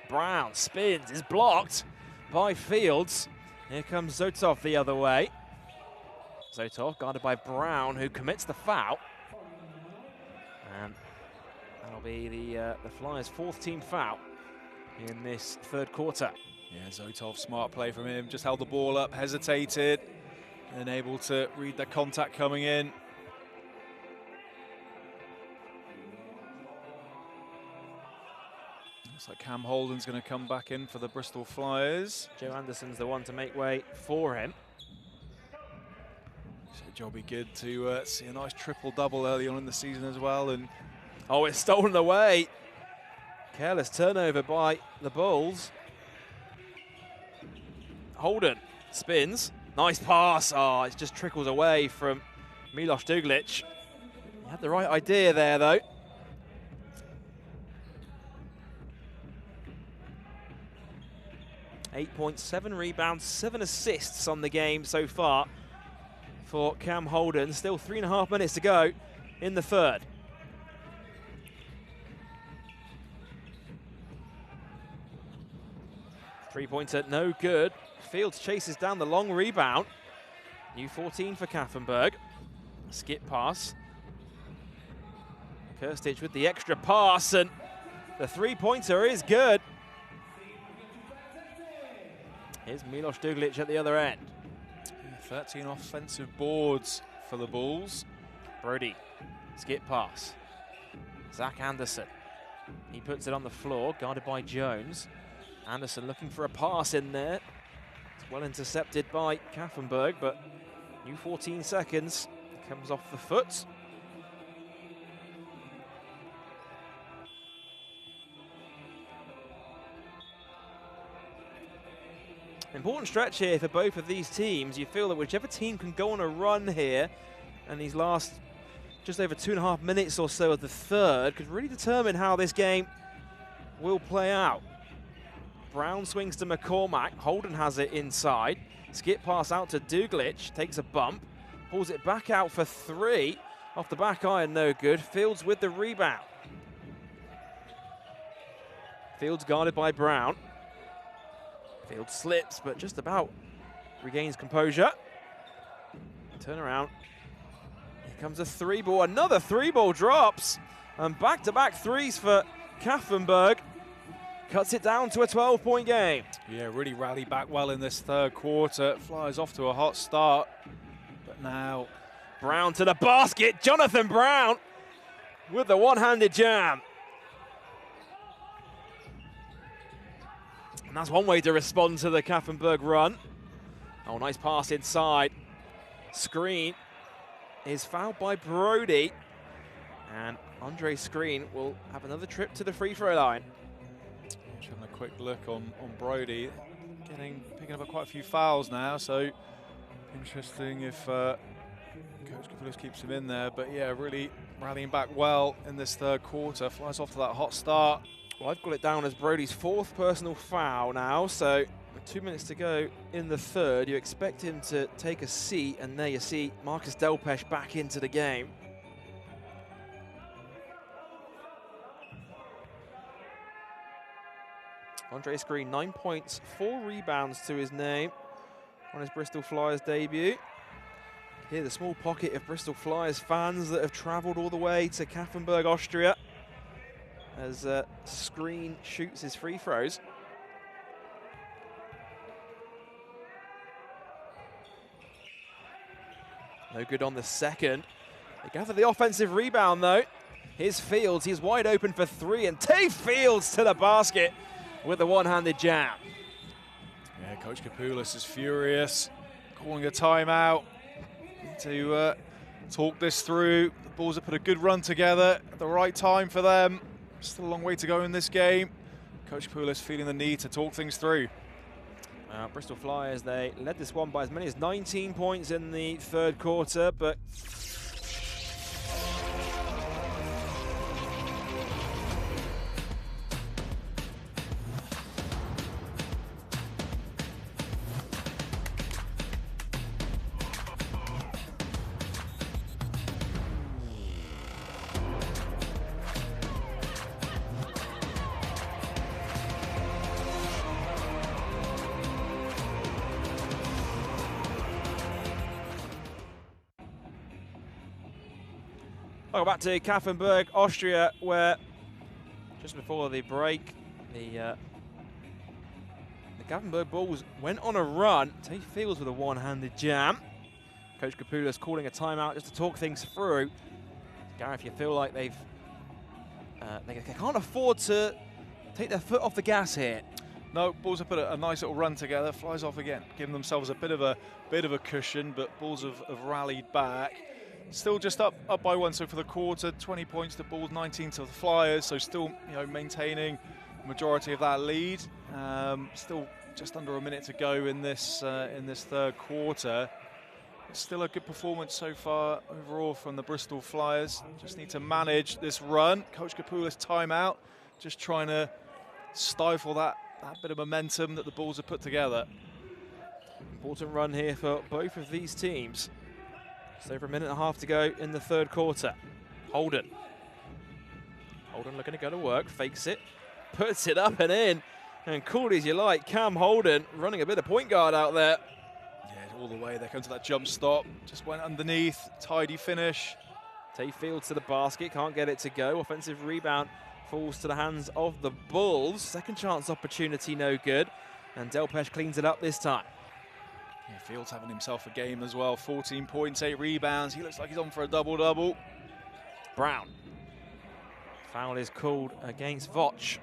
Brown spins, is blocked by Fields. Here comes Zotov the other way. Zotov guarded by Brown, who commits the foul. And that'll be the Flyers' 4th team foul in this third quarter. Yeah, Zotov, smart play from him. Just held the ball up, hesitated, and able to read the contact coming in. Looks like Cam Holden's going to come back in for the Bristol Flyers. Joe Anderson's the one to make way for him. So jobby good to see a nice triple-double early on in the season as well. And oh, it's stolen away. Careless turnover by the Bulls. Holden spins. Nice pass. Oh, it just trickles away from Miloš Duglić. He had the right idea there, though. .7 rebounds, 7 assists on the game so far for Cam Holden. Still 3.5 minutes to go in the third. Three-pointer, no good. Fields chases down the long rebound. New 14 for Kapfenberg. Skip pass. Kirstic with the extra pass, and the three-pointer is good. Here's Miloš Duglić at the other end. 13 offensive boards for the Bulls. Brody, skip pass. Zach Anderson. He puts it on the floor, guarded by Jones. Anderson looking for a pass in there. It's well intercepted by Kapfenberg, but new 14 seconds. Comes off the foot. Important stretch here for both of these teams. You feel that whichever team can go on a run here, and these last just over 2.5 minutes or so of the third could really determine how this game will play out. Brown swings to McCormack. Holden has it inside. Skip pass out to Duglić. Takes a bump. Pulls it back out for 3. Off the back iron, no good. Fields with the rebound. Fields guarded by Brown. Fields slips, but just about regains composure. Turn around. Here comes a 3-ball. Another 3-ball drops. And back-to-back threes for Kapfenberg. Cuts it down to a 12-point game. Yeah, really rallied back well in this third quarter. Flyers off to a hot start. But now Brown to the basket. Jonathan Brown with the one-handed jam. And that's one way to respond to the Kapfenberg run. Oh, nice pass inside. Screen is fouled by Brody. And Andre Screen will have another trip to the free throw line. Just having a quick look on Brody. Picking up quite a few fouls now, so interesting if Coach Kapoulis keeps him in there. But yeah, really rallying back well in this third quarter. Flies off to that hot start. Well, I've got it down as Brody's 4th personal foul now, so 2 minutes to go in the third. You expect him to take a seat, and there you see Marcus Delpesh back into the game. Andre Screen, 9 points, 4 rebounds to his name on his Bristol Flyers debut. Here, the small pocket of Bristol Flyers fans that have travelled all the way to Kapfenberg, Austria, as Screen shoots his free throws. No good on the second. They gather the offensive rebound, though. Here's Fields, he's wide open for three, and Tay Fields to the basket with the one-handed jam. Yeah, Coach Kapoulis is furious, calling a timeout to talk this through. The Bulls have put a good run together at the right time for them. Still a long way to go in this game. Coach Kapoulis feeling the need to talk things through. Bristol Flyers, they led this one by as many as 19 points in the third quarter, but welcome back to Kapfenberg, Austria, where just before the break, the Kapfenberg Bulls went on a run. Tay Fields with a one-handed jam. Coach Kapoulis calling a timeout just to talk things through. Gareth, you feel like they can't afford to take their foot off the gas here. No, Bulls have put a nice little run together. Flies off again, giving themselves a bit of a cushion, but Bulls have rallied back. Still just up by one. So for the quarter, 20 points to Bulls, 19 to the Flyers. So still, maintaining the majority of that lead. Still just under a minute to go in this third quarter. It's still a good performance so far overall from the Bristol Flyers. Just need to manage this run. Coach Kapoulis timeout, just trying to stifle that bit of momentum that the Bulls have put together. Important run here for both of these teams. Just over a minute and a half to go in the third quarter. Holden looking to go to work, fakes it, puts it up and in, and cool as you like, Cam Holden running a bit of point guard out there. Yeah, all the way, they come to that jump stop, just went underneath, tidy finish. Tay Fields to the basket, can't get it to go. Offensive rebound falls to the hands of the Bulls. Second chance opportunity, no good. And Delpesh cleans it up this time. Yeah, Fields having himself a game as well. 14 points, 8 rebounds. He looks like he's on for a double-double. Brown. Foul is called against Voch.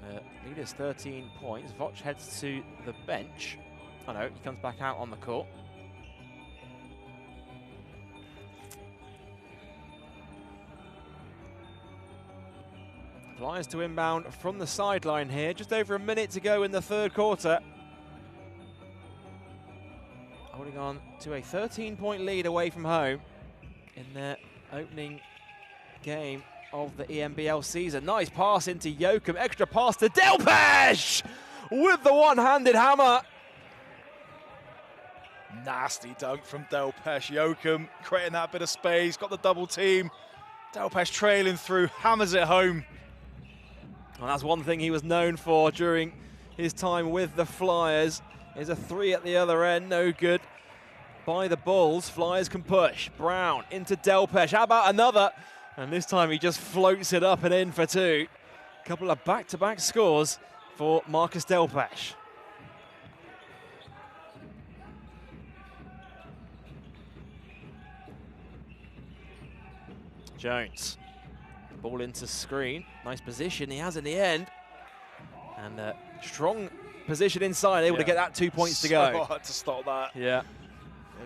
And lead is 13 points. Voch heads to the bench. Oh no, he comes back out on the court. Flyers to inbound from the sideline here. Just over a minute to go in the third quarter. Holding on to a 13-point lead away from home in their opening game of the ENBL season. Nice pass into Joachim. Extra pass to Delpesh with the one-handed hammer. Nasty dunk from Delpesh. Joachim creating that bit of space. Got the double team. Delpesh trailing through. Hammers it home. Well, that's one thing he was known for during his time with the Flyers. Is a three at the other end, no good by the Bulls. Flyers can push. Brown into Delpesh. How about another? And this time he just floats it up and in for two. A couple of back-to-back scores for Marcus Delpesh. Jones. Ball into screen. Nice position he has in the end. And strong position inside, able to get that 2 points to go. So hard to stop that. Yeah.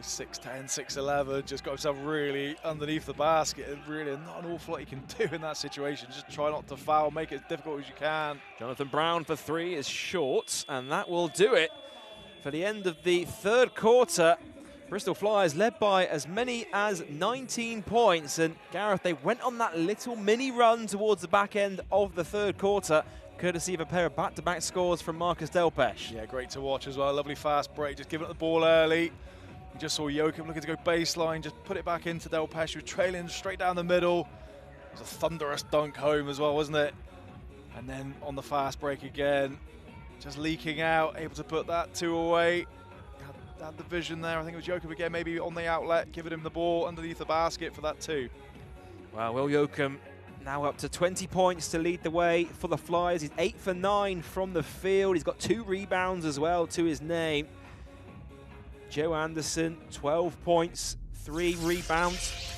6'10", 6'11", just got himself really underneath the basket. And really not an awful lot you can do in that situation. Just try not to foul, make it as difficult as you can. Jonathan Brown for three is short, and that will do it for the end of the third quarter. Bristol Flyers led by as many as 19 points. And Gareth, they went on that little mini run towards the back end of the third quarter, courtesy of a pair of back-to-back scores from Marcus Delpesh. Yeah, great to watch as well. Lovely fast break, just giving up the ball early. You just saw Joachim looking to go baseline, just put it back into Delpesh, who was trailing straight down the middle. It was a thunderous dunk home as well, wasn't it? And then on the fast break again, just leaking out, able to put that two away. Had the vision there. I think it was Joachim again, maybe on the outlet, giving him the ball underneath the basket for that two. Well, Will Joachim now up to 20 points to lead the way for the Flyers. He's 8 for 9 from the field. He's got 2 rebounds as well to his name. Joe Anderson, 12 points, 3 rebounds.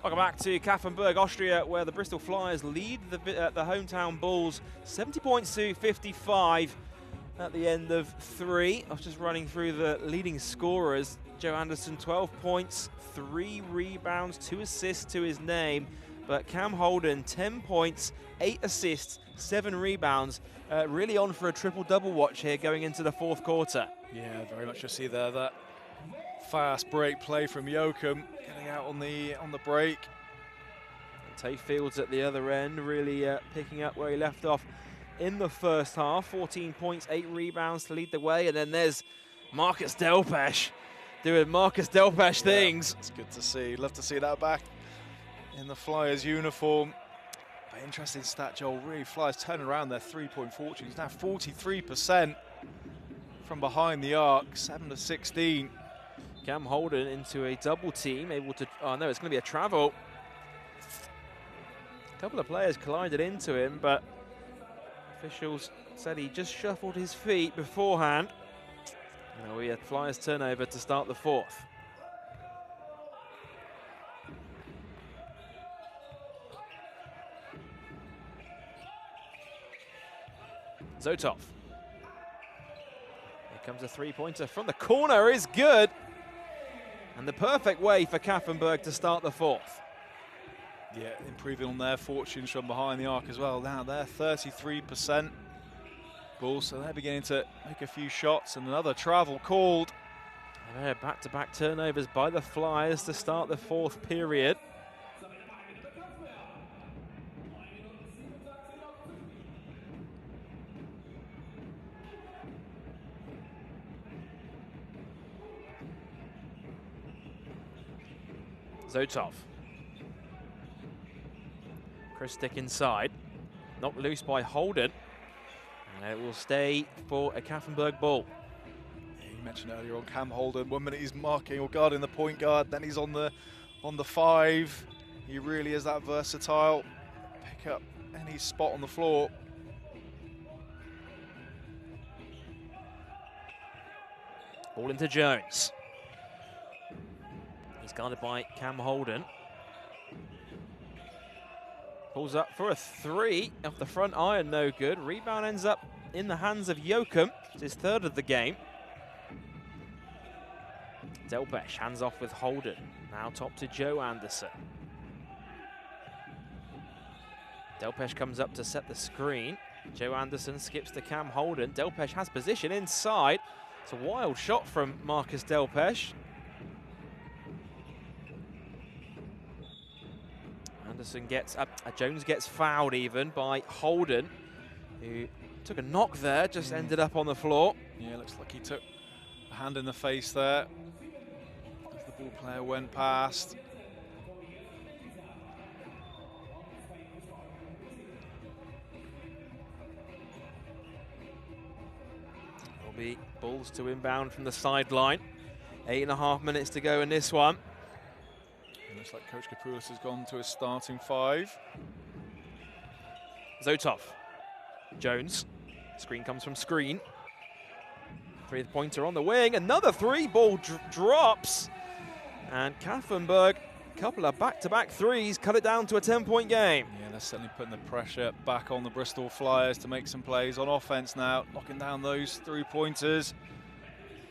Welcome back to Kapfenberg, Austria, where the Bristol Flyers lead the hometown Bulls 70 points to 55 at the end of 3. I was just running through the leading scorers. Joe Anderson, 12 points, 3 rebounds, 2 assists to his name. But Cam Holden, 10 points, 8 assists, 7 rebounds. Really on for a triple-double watch here going into the 4th quarter. Yeah, very much. You see there that fast break play from Joachim, getting out on the break. And Tay Fields at the other end, really picking up where he left off in the first half. 14 points, 8 rebounds to lead the way. And then there's Marcus Delpesh doing Marcus Delpesh things. It's good to see. Love to see that back in the Flyers uniform. But interesting stat, Joel. Really, Flyers turning around their three-point fortunes. Now 43% from behind the arc, 7 to 16. Cam Holden into a double team, able to, oh no, it's going to be a travel. A couple of players collided into him, but officials said he just shuffled his feet beforehand. Now we had Flyers turnover to start the 4th. Zotov. Here comes a 3-pointer from the corner, is good. And the perfect way for Kapfenberg to start the 4th. Yeah, improving on their fortunes from behind the arc as well. Now they're 33% Bulls, so they're beginning to make a few shots, and another travel called. Back-to-back turnovers by the Flyers to start the 4th period. Zotov. Chris stick inside. Knocked loose by Holden. And it will stay for a Kapfenberg ball. Yeah, you mentioned earlier on Cam Holden. 1 minute he's marking or guarding the point guard, then he's on the 5. He really is that versatile. Pick up any spot on the floor. Ball into Jones. He's guarded by Cam Holden. Pulls up for a 3 off the front iron, no good. Rebound ends up in the hands of Joachim. It's his 3rd of the game. Delpesh hands off with Holden. Now top to Joe Anderson. Delpesh comes up to set the screen. Joe Anderson skips to Cam Holden. Delpesh has position inside. It's a wild shot from Marcus Delpesh. Anderson gets up, Jones gets fouled even by Holden, who took a knock there, just ended up on the floor. Yeah, looks like he took a hand in the face there as the ball player went past. It'll be Bulls to inbound from the sideline. 8.5 minutes to go in this one. Looks like Coach Kapoulis has gone to his starting 5. Zotov. Jones. Screen comes from screen. 3-pointer on the wing. Another 3. Ball drops. And Kapfenberg, a couple of back-to-back 3s, cut it down to a 10-point game. Yeah, they're certainly putting the pressure back on the Bristol Flyers to make some plays on offense now, knocking down those 3-pointers.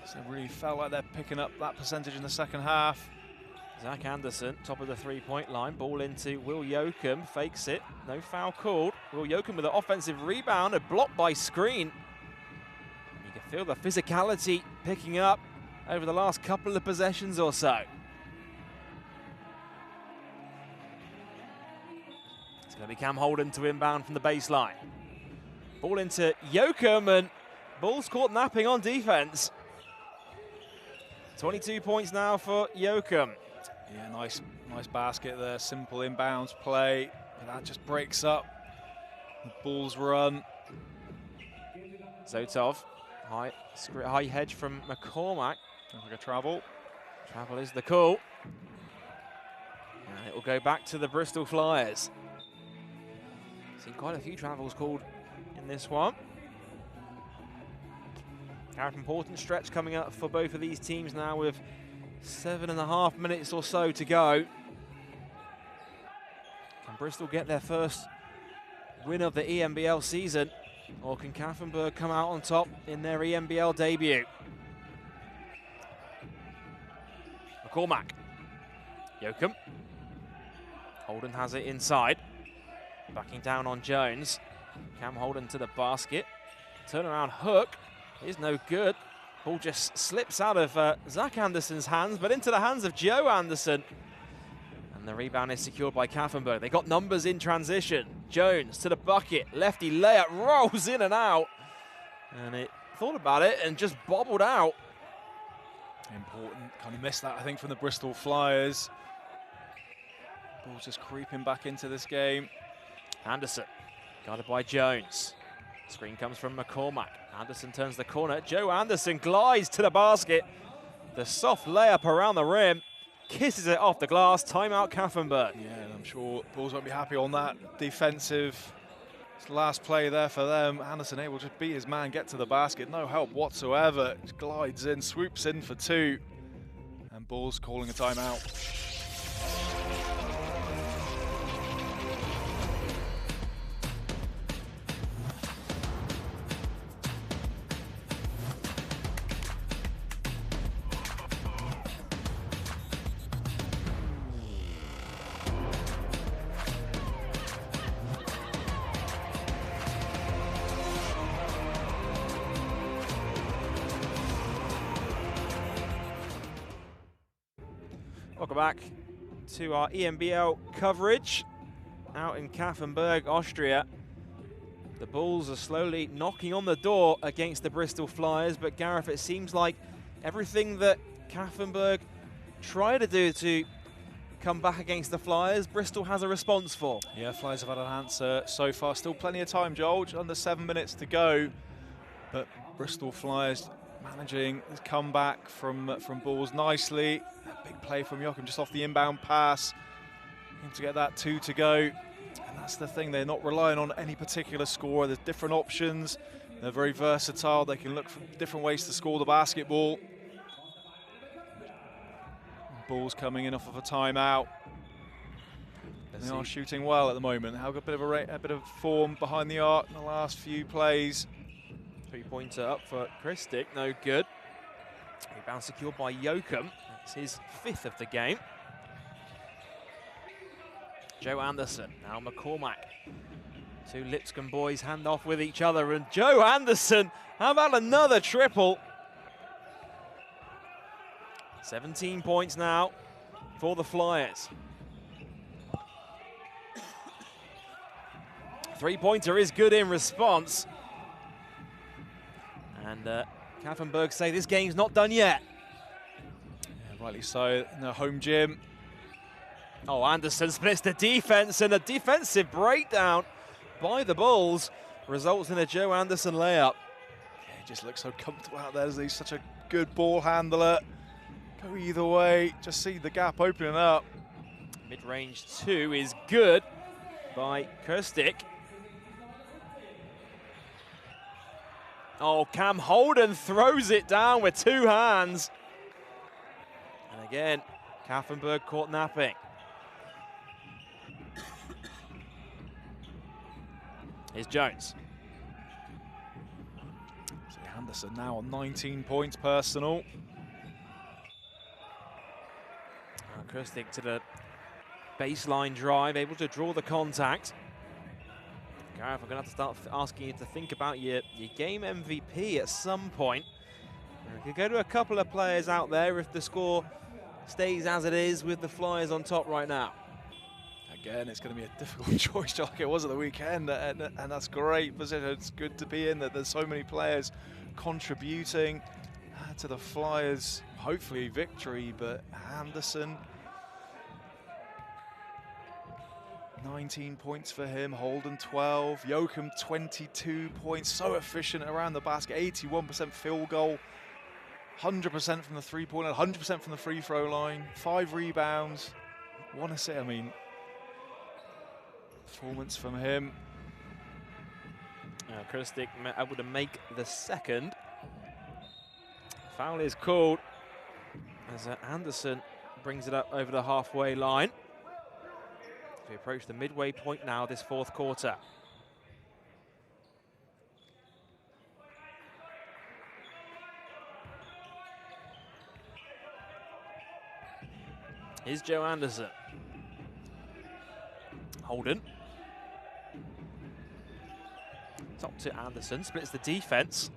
So it really felt like they're picking up that percentage in the second half. Zach Anderson, top of the 3-point line. Ball into Will Joachim, fakes it. No foul called. Will Joachim with an offensive rebound, a block by screen. You can feel the physicality picking up over the last couple of possessions or so. It's going to be Cam Holden to inbound from the baseline. Ball into Joachim, and Bulls caught napping on defense. 22 points now for Joachim. Yeah, nice basket there, simple inbounds play, but that just breaks up the ball's run. Zotov, high hedge from McCormack. Sounds like a travel. Travel is the call. And it will go back to the Bristol Flyers. Seen quite a few travels called in this one. An important stretch coming up for both of these teams now with 7.5 minutes or so to go. Can Bristol get their first win of the ENBL season, or can Kapfenberg come out on top in their ENBL debut? McCormack. Joachim. Holden has it inside. Backing down on Jones. Cam Holden to the basket. Turnaround hook is no good. Ball just slips out of Zach Anderson's hands, but into the hands of Joe Anderson. And the rebound is secured by Kapfenberg. They got numbers in transition. Jones to the bucket. Lefty layup rolls in and out. And it thought about it and just bobbled out. Important. Kind of missed that, I think, from the Bristol Flyers. Ball's just creeping back into this game. Anderson, guarded by Jones. Screen comes from McCormack. Anderson turns the corner. Joe Anderson glides to the basket. The soft layup around the rim. Kisses it off the glass. Timeout Kapfenberg. Yeah, and I'm sure Bulls won't be happy on that defensive last play there for them. Anderson able to just beat his man, get to the basket. No help whatsoever. Just glides in, swoops in for two. And Bulls calling a timeout. Welcome back to our ENBL coverage out in Kapfenberg, Austria. The Bulls are slowly knocking on the door against the Bristol Flyers, but Gareth, it seems like everything that Kapfenberg tried to do to come back against the Flyers, Bristol has a response for. Yeah, Flyers have had an answer so far. Still plenty of time, Joel. Under 7 minutes to go. But Bristol Flyers managing his comeback from Bulls nicely. A big play from Joachim just off the inbound pass. Need to get that 2 to go. And that's the thing, they're not relying on any particular scorer. There's different options. They're very versatile. They can look for different ways to score the basketball. Bulls coming in off of a timeout. They are shooting well at the moment. Have a bit of form behind the arc in the last few plays. Three-pointer up for Kristic, no good. Rebound secured by Joachim. That's his 5th of the game. Joe Anderson, now McCormack. Two Lipscomb boys hand off with each other, and Joe Anderson, how about another triple? 17 points now for the Flyers. Three-pointer is good in response. And Kapfenberg say this game's not done yet. Yeah, rightly so, in their home gym. Oh, Anderson splits the defense, and a defensive breakdown by the Bulls results in a Joe Anderson layup. Yeah, he just looks so comfortable out there, isn't he? Such a good ball handler. Go either way, just see the gap opening up. Mid-range 2 is good by Kristic. Oh, Cam Holden throws it down with 2 hands. And again, Kapfenberg caught napping. Here's Jones. So Anderson now on 19 points personal. Kristic to the baseline drive, able to draw the contact. Gareth, I'm going to have to start asking you to think about your game MVP at some point. We could go to a couple of players out there if the score stays as it is with the Flyers on top right now. Again, it's going to be a difficult choice, like it was at the weekend, and that's great position. It's good to be in that there's so many players contributing. to the Flyers, hopefully victory, but Anderson, 19 points for him, Holden 12, Joachim 22 points, so efficient around the basket, 81% field goal, 100% from the three-pointer, 100% from the free throw line, 5 rebounds, 1 assist. I mean, performance from him. Krstick able to make the second. Foul is called as Anderson brings it up over the halfway line. We approach the midway point now, this fourth quarter. Here's Joe Anderson. Holden. Top to Anderson, splits the defense.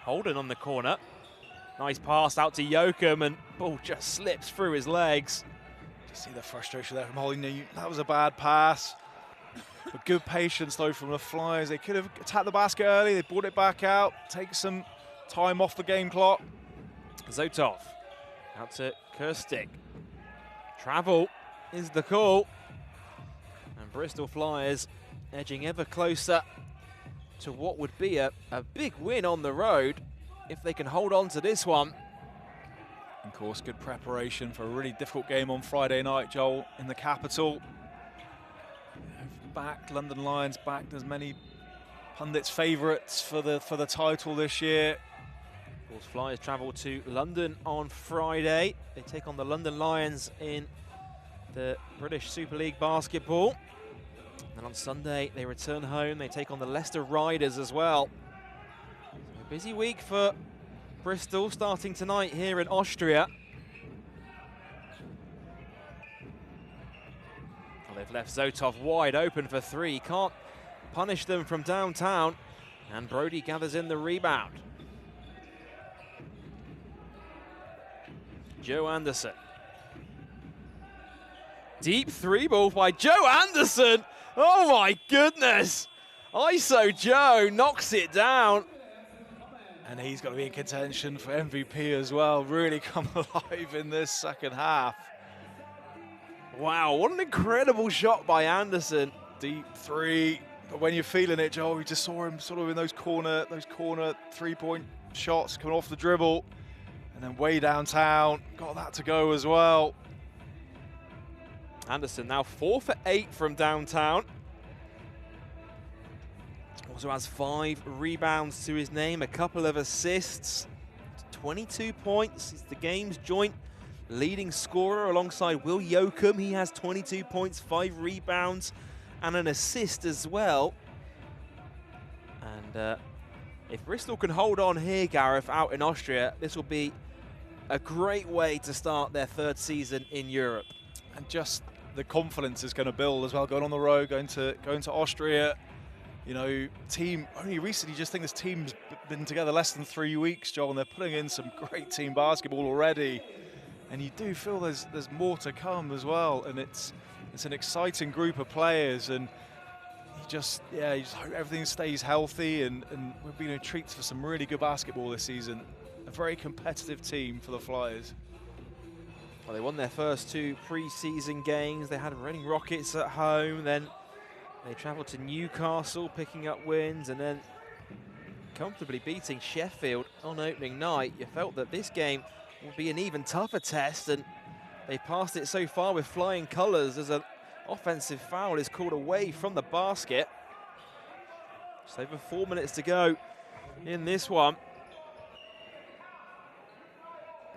Holden on the corner. Nice pass out to Joachim, and ball just slips through his legs. Just see the frustration there from Holden. That was a bad pass. But good patience though from the Flyers. They could have attacked the basket early. They brought it back out. Take some time off the game clock. Zotov out to Krstick. Travel is the call. And Bristol Flyers edging ever closer to what would be a big win on the road if they can hold on to this one. Of course, good preparation for a really difficult game on Friday night, Joel, in the capital. Backed, London Lions backed as many pundits' favourites for the title this year. Of course, Flyers travel to London on Friday. They take on the London Lions in the British Super League basketball. And on Sunday, they return home. They take on the Leicester Riders as well. So a busy week for Bristol, starting tonight here in Austria. Well, they've left Zotov wide open for three. Can't punish them from downtown. And Brody gathers in the rebound. Joe Anderson. Deep three ball by Joe Anderson. Oh my goodness. ISO Joe knocks it down. And he's got to be in contention for MVP as well. Really come alive in this second half. Wow, what an incredible shot by Anderson. Deep three. But when you're feeling it, Joe, we just saw him sort of in those corner three-point shots coming off the dribble. And then way downtown, got that to go as well. Anderson now 4 for 8 from downtown. Also has 5 rebounds to his name, a couple of assists. 22 points, he's the game's joint leading scorer alongside Will Joachim. He has 22 points, 5 rebounds, and an assist as well. And if Bristol can hold on here, Gareth, out in Austria, this will be a great way to start their 3rd season in Europe. And just the confidence is going to build as well, going on the road, going to Austria. You know, team only recently, just think this team's been together less than 3 weeks, Joel, and they're putting in some great team basketball already. And you do feel there's more to come as well, and it's an exciting group of players, and you just hope everything stays healthy, and we've been in treats for some really good basketball this season. A very competitive team for the Flyers. Well, they won their first 2 pre-season games. They had Reading Rockets at home, then they travelled to Newcastle, picking up wins, and then comfortably beating Sheffield on opening night. You felt that this game would be an even tougher test, and they passed it so far with flying colours as an offensive foul is called away from the basket. Just over 4 minutes to go in this one.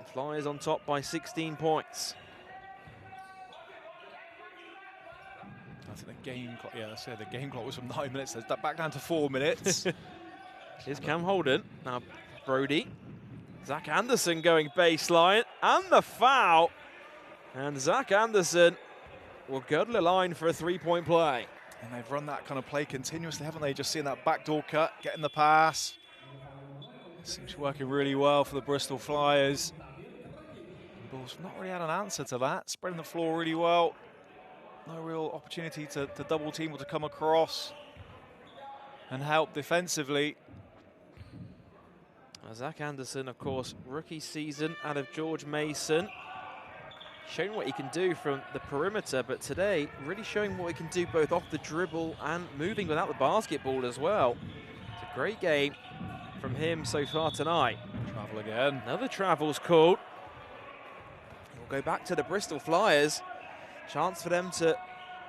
The Flyers on top by 16 points. I think the game clock, the game clock was from 9 minutes. There's back down to 4 minutes. Here's Cam Holden. Now Brody. Zach Anderson going baseline, and the foul. And Zach Anderson will go to the line for a 3-point play. And they've run that kind of play continuously, haven't they? Just seeing that backdoor cut, getting the pass. Seems working really well for the Bristol Flyers. Bulls not really had an answer to that. Spreading the floor really well. No real opportunity to double team or to come across and help defensively. Zach Anderson, of course, rookie season out of George Mason. Showing what he can do from the perimeter, but today really showing what he can do both off the dribble and moving without the basketball as well. It's a great game from him so far tonight. Travel again. Another travel's called. We'll go back to the Bristol Flyers. Chance for them to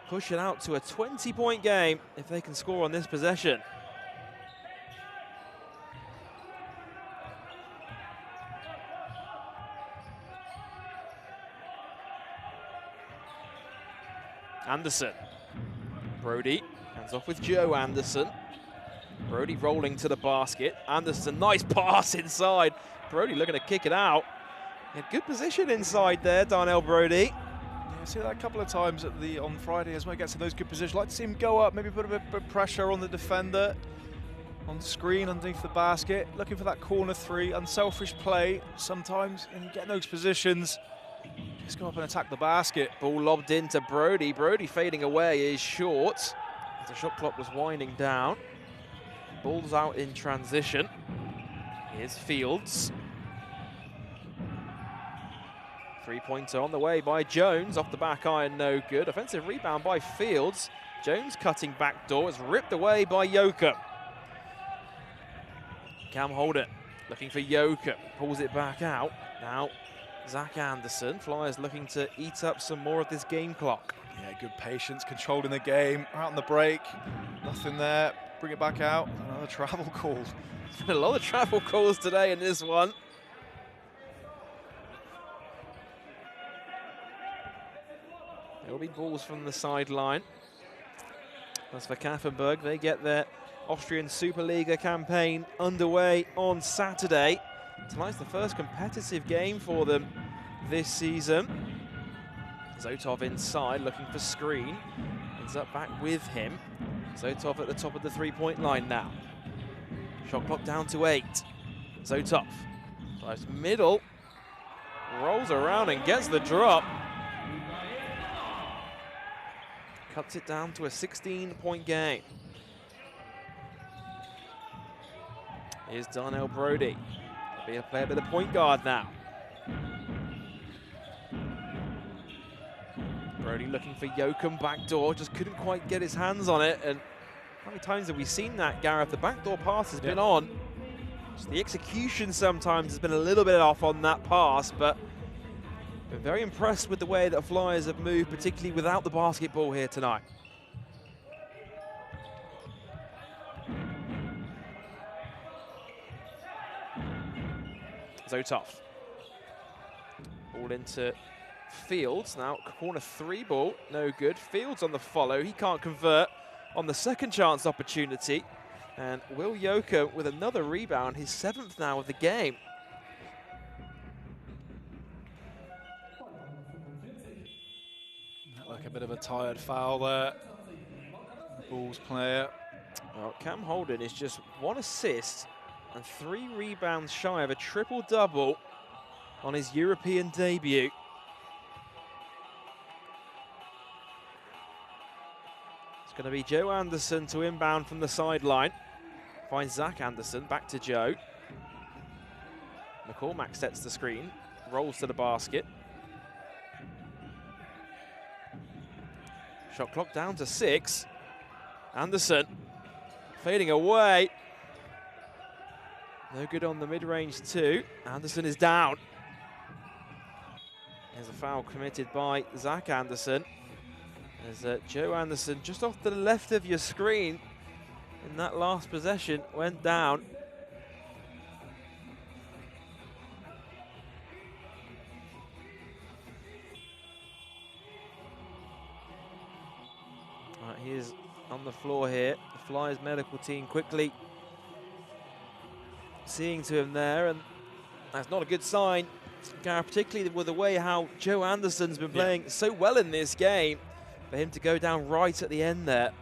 push it out to a 20-point game if they can score on this possession. Anderson. Brody hands off with Joe Anderson. Brody rolling to the basket. Anderson, nice pass inside. Brody looking to kick it out. He had good position inside there, Darnell Brody. Yeah, I see that a couple of times on Friday as well. He gets in those good positions. Like to see him go up, maybe put a bit of pressure on the defender. On screen underneath the basket, looking for that corner three. Unselfish play sometimes, and you get in those positions. Just go up and attack the basket. Ball lobbed into Brody. Brody fading away is short. As the shot clock was winding down. Ball's out in transition. Here's Fields. Three-pointer on the way by Jones. Off the back iron, no good. Offensive rebound by Fields. Jones cutting back door. It's ripped away by Yoakum. Cam Holden looking for Yoakum. Pulls it back out. Now Zach Anderson. Flyers looking to eat up some more of this game clock. Yeah, good patience, controlling the game. Out on the break, nothing there. Bring it back out. Another travel call. There's been a lot of travel calls today in this one. There will be balls from the sideline. As for Kapfenberg, they get their Austrian Superliga campaign underway on Saturday. Tonight's the first competitive game for them this season. Zotov inside, looking for screen. Ends up back with him. Zotov at the top of the three-point line now. Shot clock down to 8. Zotov drives middle, rolls around and gets the drop. Cuts it down to a 16-point game. Here's Darnell Brody. Be a player with a point guard now. Brody looking for Yoakum backdoor, just couldn't quite get his hands on it. And how many times have we seen that, Gareth? The backdoor pass has been on. Just the execution sometimes has been a little bit off on that pass, but been very impressed with the way that Flyers have moved, particularly without the basketball here tonight. Zotov. Ball into Fields. Now corner three ball, no good. Fields on the follow. He can't convert on the second chance opportunity. And Will Yoakum with another rebound, his 7th now of the game. Like a bit of a tired foul there. Bulls player. Well, Cam Holden is just 1 assist and 3 rebounds shy of a triple-double on his European debut. It's going to be Joe Anderson to inbound from the sideline. Finds Zach Anderson, back to Joe. McCormack sets the screen, rolls to the basket. Shot clock down to 6. Anderson fading away. No good on the mid-range too. Anderson is down. There's a foul committed by Zach Anderson. There's Joe Anderson just off to the left of your screen in that last possession, went down. Right, he is on the floor here. The Flyers medical team quickly seeing to him there, and that's not a good sign, particularly with the way how Joe Anderson's been playing so well in this game, for him to go down right at the end there.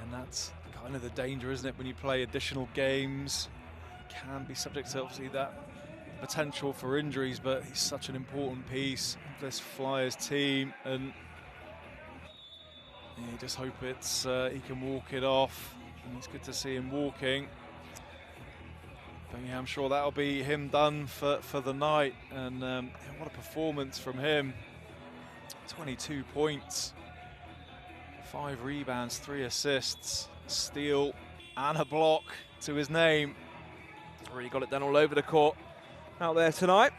And that's kind of the danger, isn't it, when you play additional games? You can be subject to obviously that potential for injuries, but he's such an important piece of this Flyers team, and you just hope it's he can walk it off, and it's good to see him walking. But yeah, I'm sure that'll be him done for the night. And what a performance from him. 22 points, 5 rebounds, 3 assists, steal and a block to his name. Really got it done all over the court out there tonight.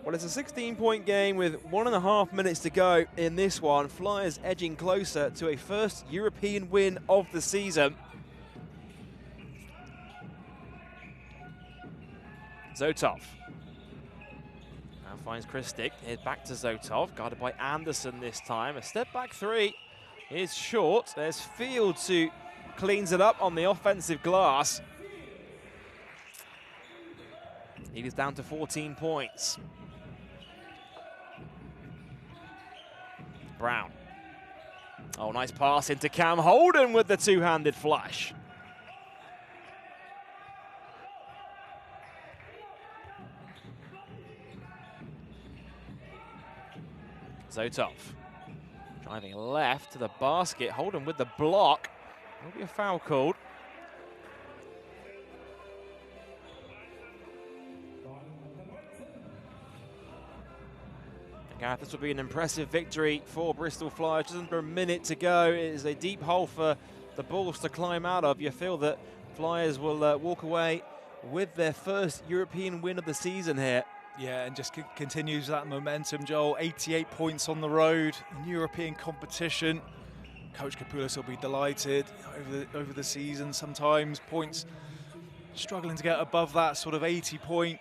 Well, it's a 16-point game with 1.5 minutes to go in this one. Flyers edging closer to a first European win of the season. Zotov now finds Kristic. Here's back to Zotov, guarded by Anderson this time. A step back three is short. There's Fields who cleans it up on the offensive glass. He is down to 14 points. Brown. Oh, nice pass into Cam Holden with the two-handed flush. Zotov driving left to the basket. Holden with the block. There'll be a foul called. Gareth, this will be an impressive victory for Bristol Flyers. Just under a minute to go. It is a deep hole for the Bulls to climb out of. You feel that Flyers will walk away with their first European win of the season here. Yeah, and just continues that momentum, Joel. 88 points on the road in European competition. Coach Kapoulis will be delighted over the season. Sometimes points struggling to get above that sort of 80-point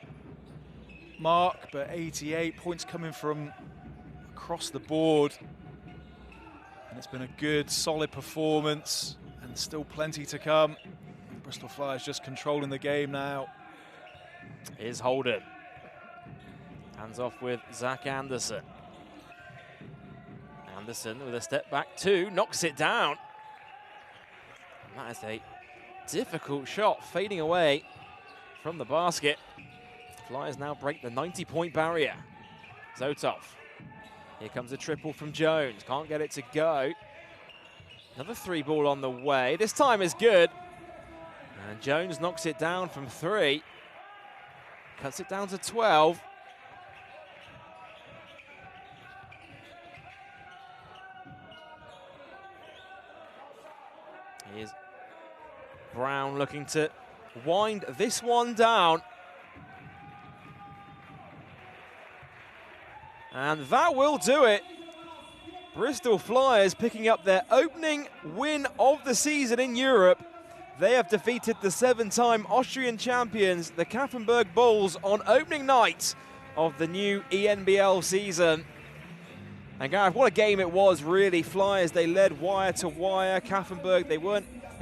mark, but 88 points coming from across the board. And it's been a good, solid performance, and still plenty to come. Bristol Flyers just controlling the game now. Here's Holden. Hands off with Zach Anderson. Anderson with a step back two, knocks it down. And that is a difficult shot, fading away from the basket. Flyers now break the 90-point barrier. Zotov. Here comes a triple from Jones. Can't get it to go. Another three ball on the way. This time is good. And Jones knocks it down from 3. Cuts it down to 12. Here's Brown looking to wind this one down. And that will do it. Bristol Flyers picking up their opening win of the season in Europe. They have defeated the 7-time Austrian champions, the Kapfenberg Bulls, on opening night of the new ENBL season. And Gareth, what a game it was, really. Flyers, they led wire to wire. Kapfenberg, they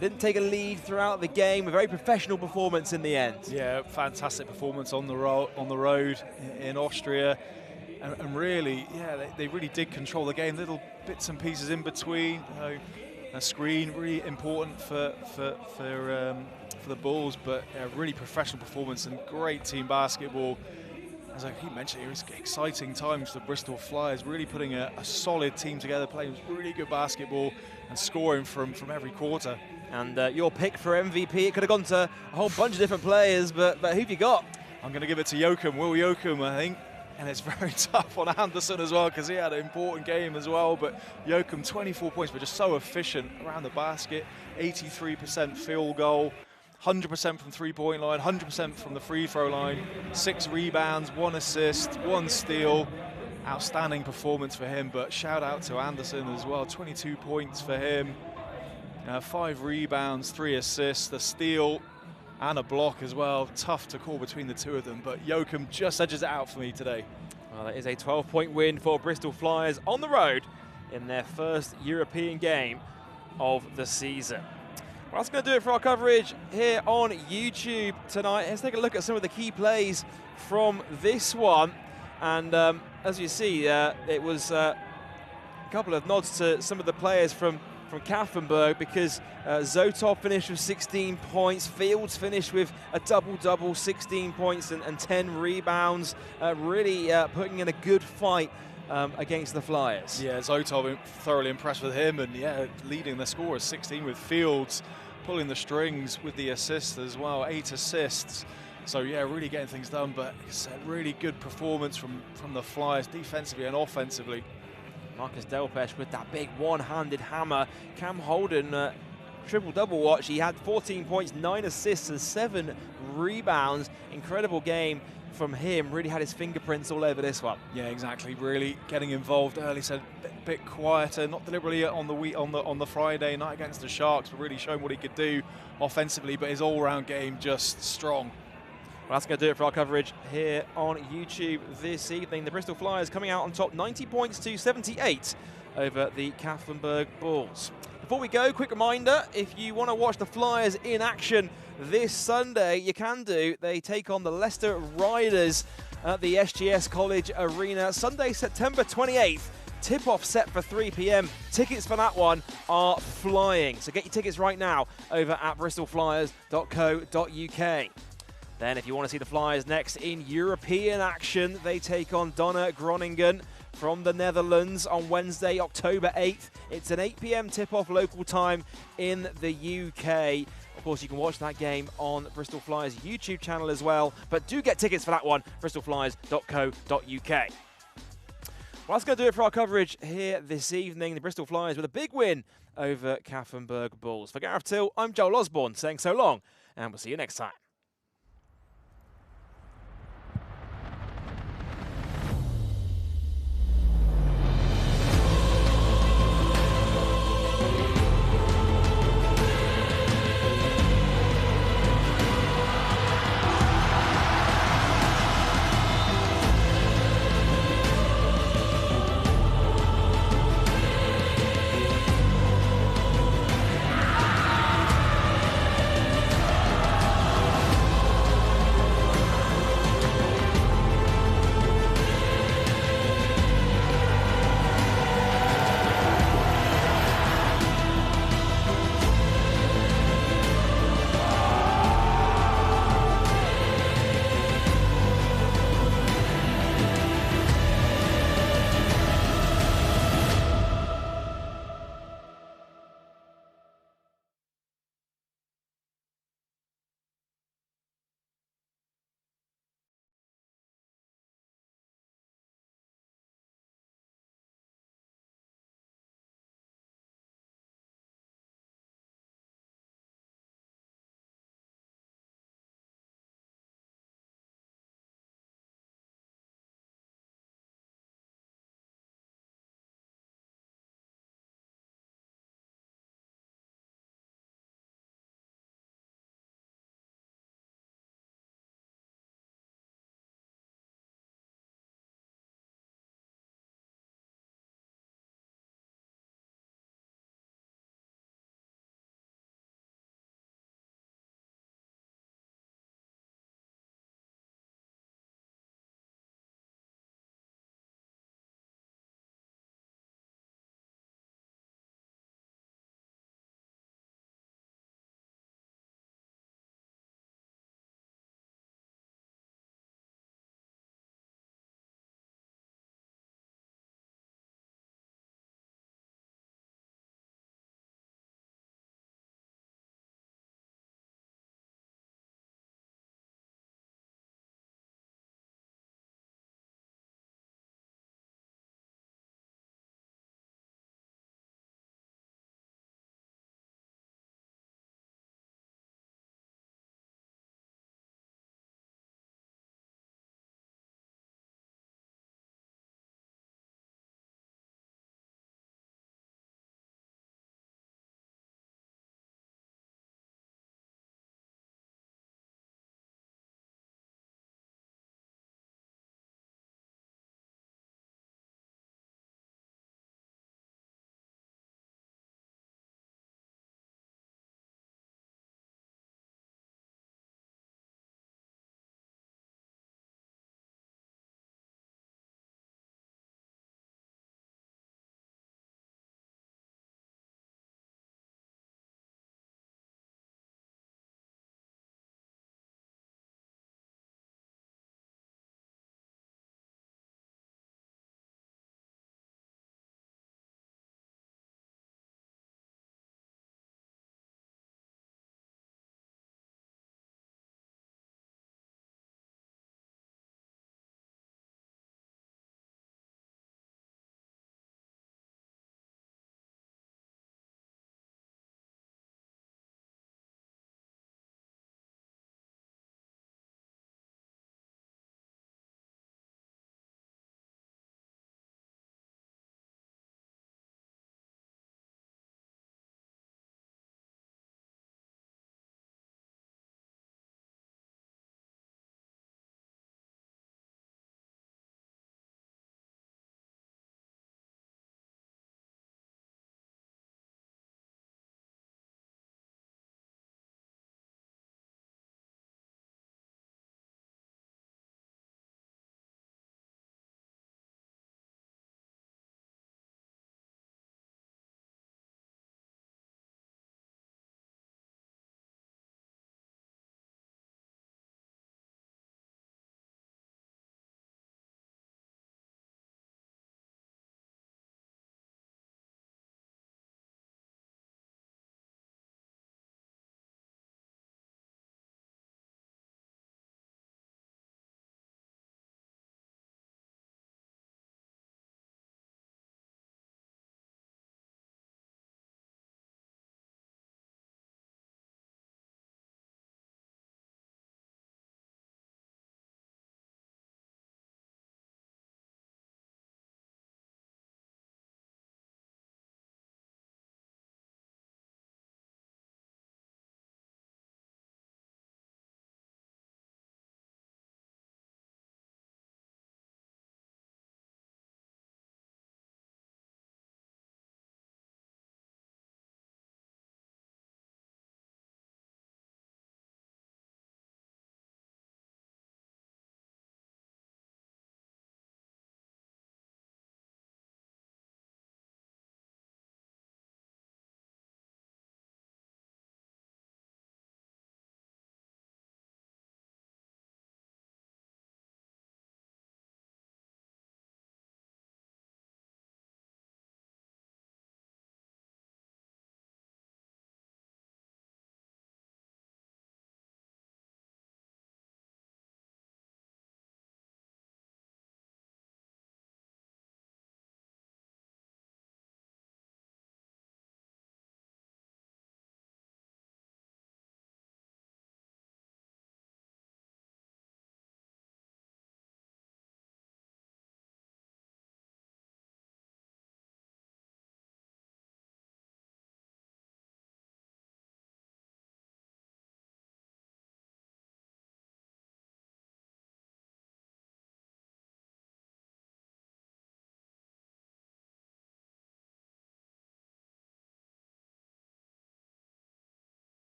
didn't take a lead throughout the game. A very professional performance in the end. Yeah, fantastic performance on the road in Austria. And really, yeah, they really did control the game. Little bits and pieces in between. A screen, really important for the Bulls, but a really professional performance and great team basketball. As I keep mentioning, it was exciting times for Bristol Flyers, really putting a solid team together, playing really good basketball and scoring from every quarter. And your pick for MVP, it could have gone to a whole bunch of different players, but who've you got? I'm going to give it to Joachim, Will Joachim, I think. And it's very tough on Anderson as well because he had an important game as well. But Joachim, 24 points, but just so efficient around the basket. 83% field goal, 100% from three-point line, 100% from the free throw line. 6 rebounds, 1 assist, 1 steal. Outstanding performance for him, but shout out to Anderson as well. 22 points for him. 5 rebounds, 3 assists, a steal, and a block as well. Tough to call between the two of them, but Joachim just edges it out for me today. Well, that is a 12-point win for Bristol Flyers on the road in their first European game of the season. Well, that's going to do it for our coverage here on YouTube tonight. Let's take a look at some of the key plays from this one. And as you see, it was a couple of nods to some of the players from Kapfenberg, because Zotov finished with 16 points, Fields finished with a double-double, 16 points and 10 rebounds, really putting in a good fight against the Flyers. Yeah, Zotov, thoroughly impressed with him, and yeah, leading the scorers, 16 with Fields pulling the strings with the assists as well, 8 assists. So yeah, really getting things done, but it's a really good performance from the Flyers defensively and offensively. Marcus Delpesh with that big one-handed hammer. Cam Holden, triple-double watch. He had 14 points, 9 assists and 7 rebounds. Incredible game from him. Really had his fingerprints all over this one. Yeah, exactly. Really getting involved early. Said a bit quieter, not deliberately on the Friday night against the Sharks, but really showing what he could do offensively. But his all-round game just strong. Well, that's going to do it for our coverage here on YouTube this evening. The Bristol Flyers coming out on top, 90 points to 78 over the Kapfenberg Bulls. Before we go, quick reminder, if you want to watch the Flyers in action this Sunday, you can do. They take on the Leicester Riders at the SGS College Arena, Sunday, September 28th. Tip-off set for 3 p.m. Tickets for that one are flying. So get your tickets right now over at bristolflyers.co.uk. Then if you want to see the Flyers next in European action, they take on Donna Groningen from the Netherlands on Wednesday, October 8th. It's an 8 p.m. tip-off local time in the UK. Of course, you can watch that game on Bristol Flyers YouTube channel as well. But do get tickets for that one, bristolflyers.co.uk. Well, that's going to do it for our coverage here this evening. The Bristol Flyers with a big win over Kapfenberg Bulls. For Gareth Till, I'm Joel Osborne saying so long, and we'll see you next time.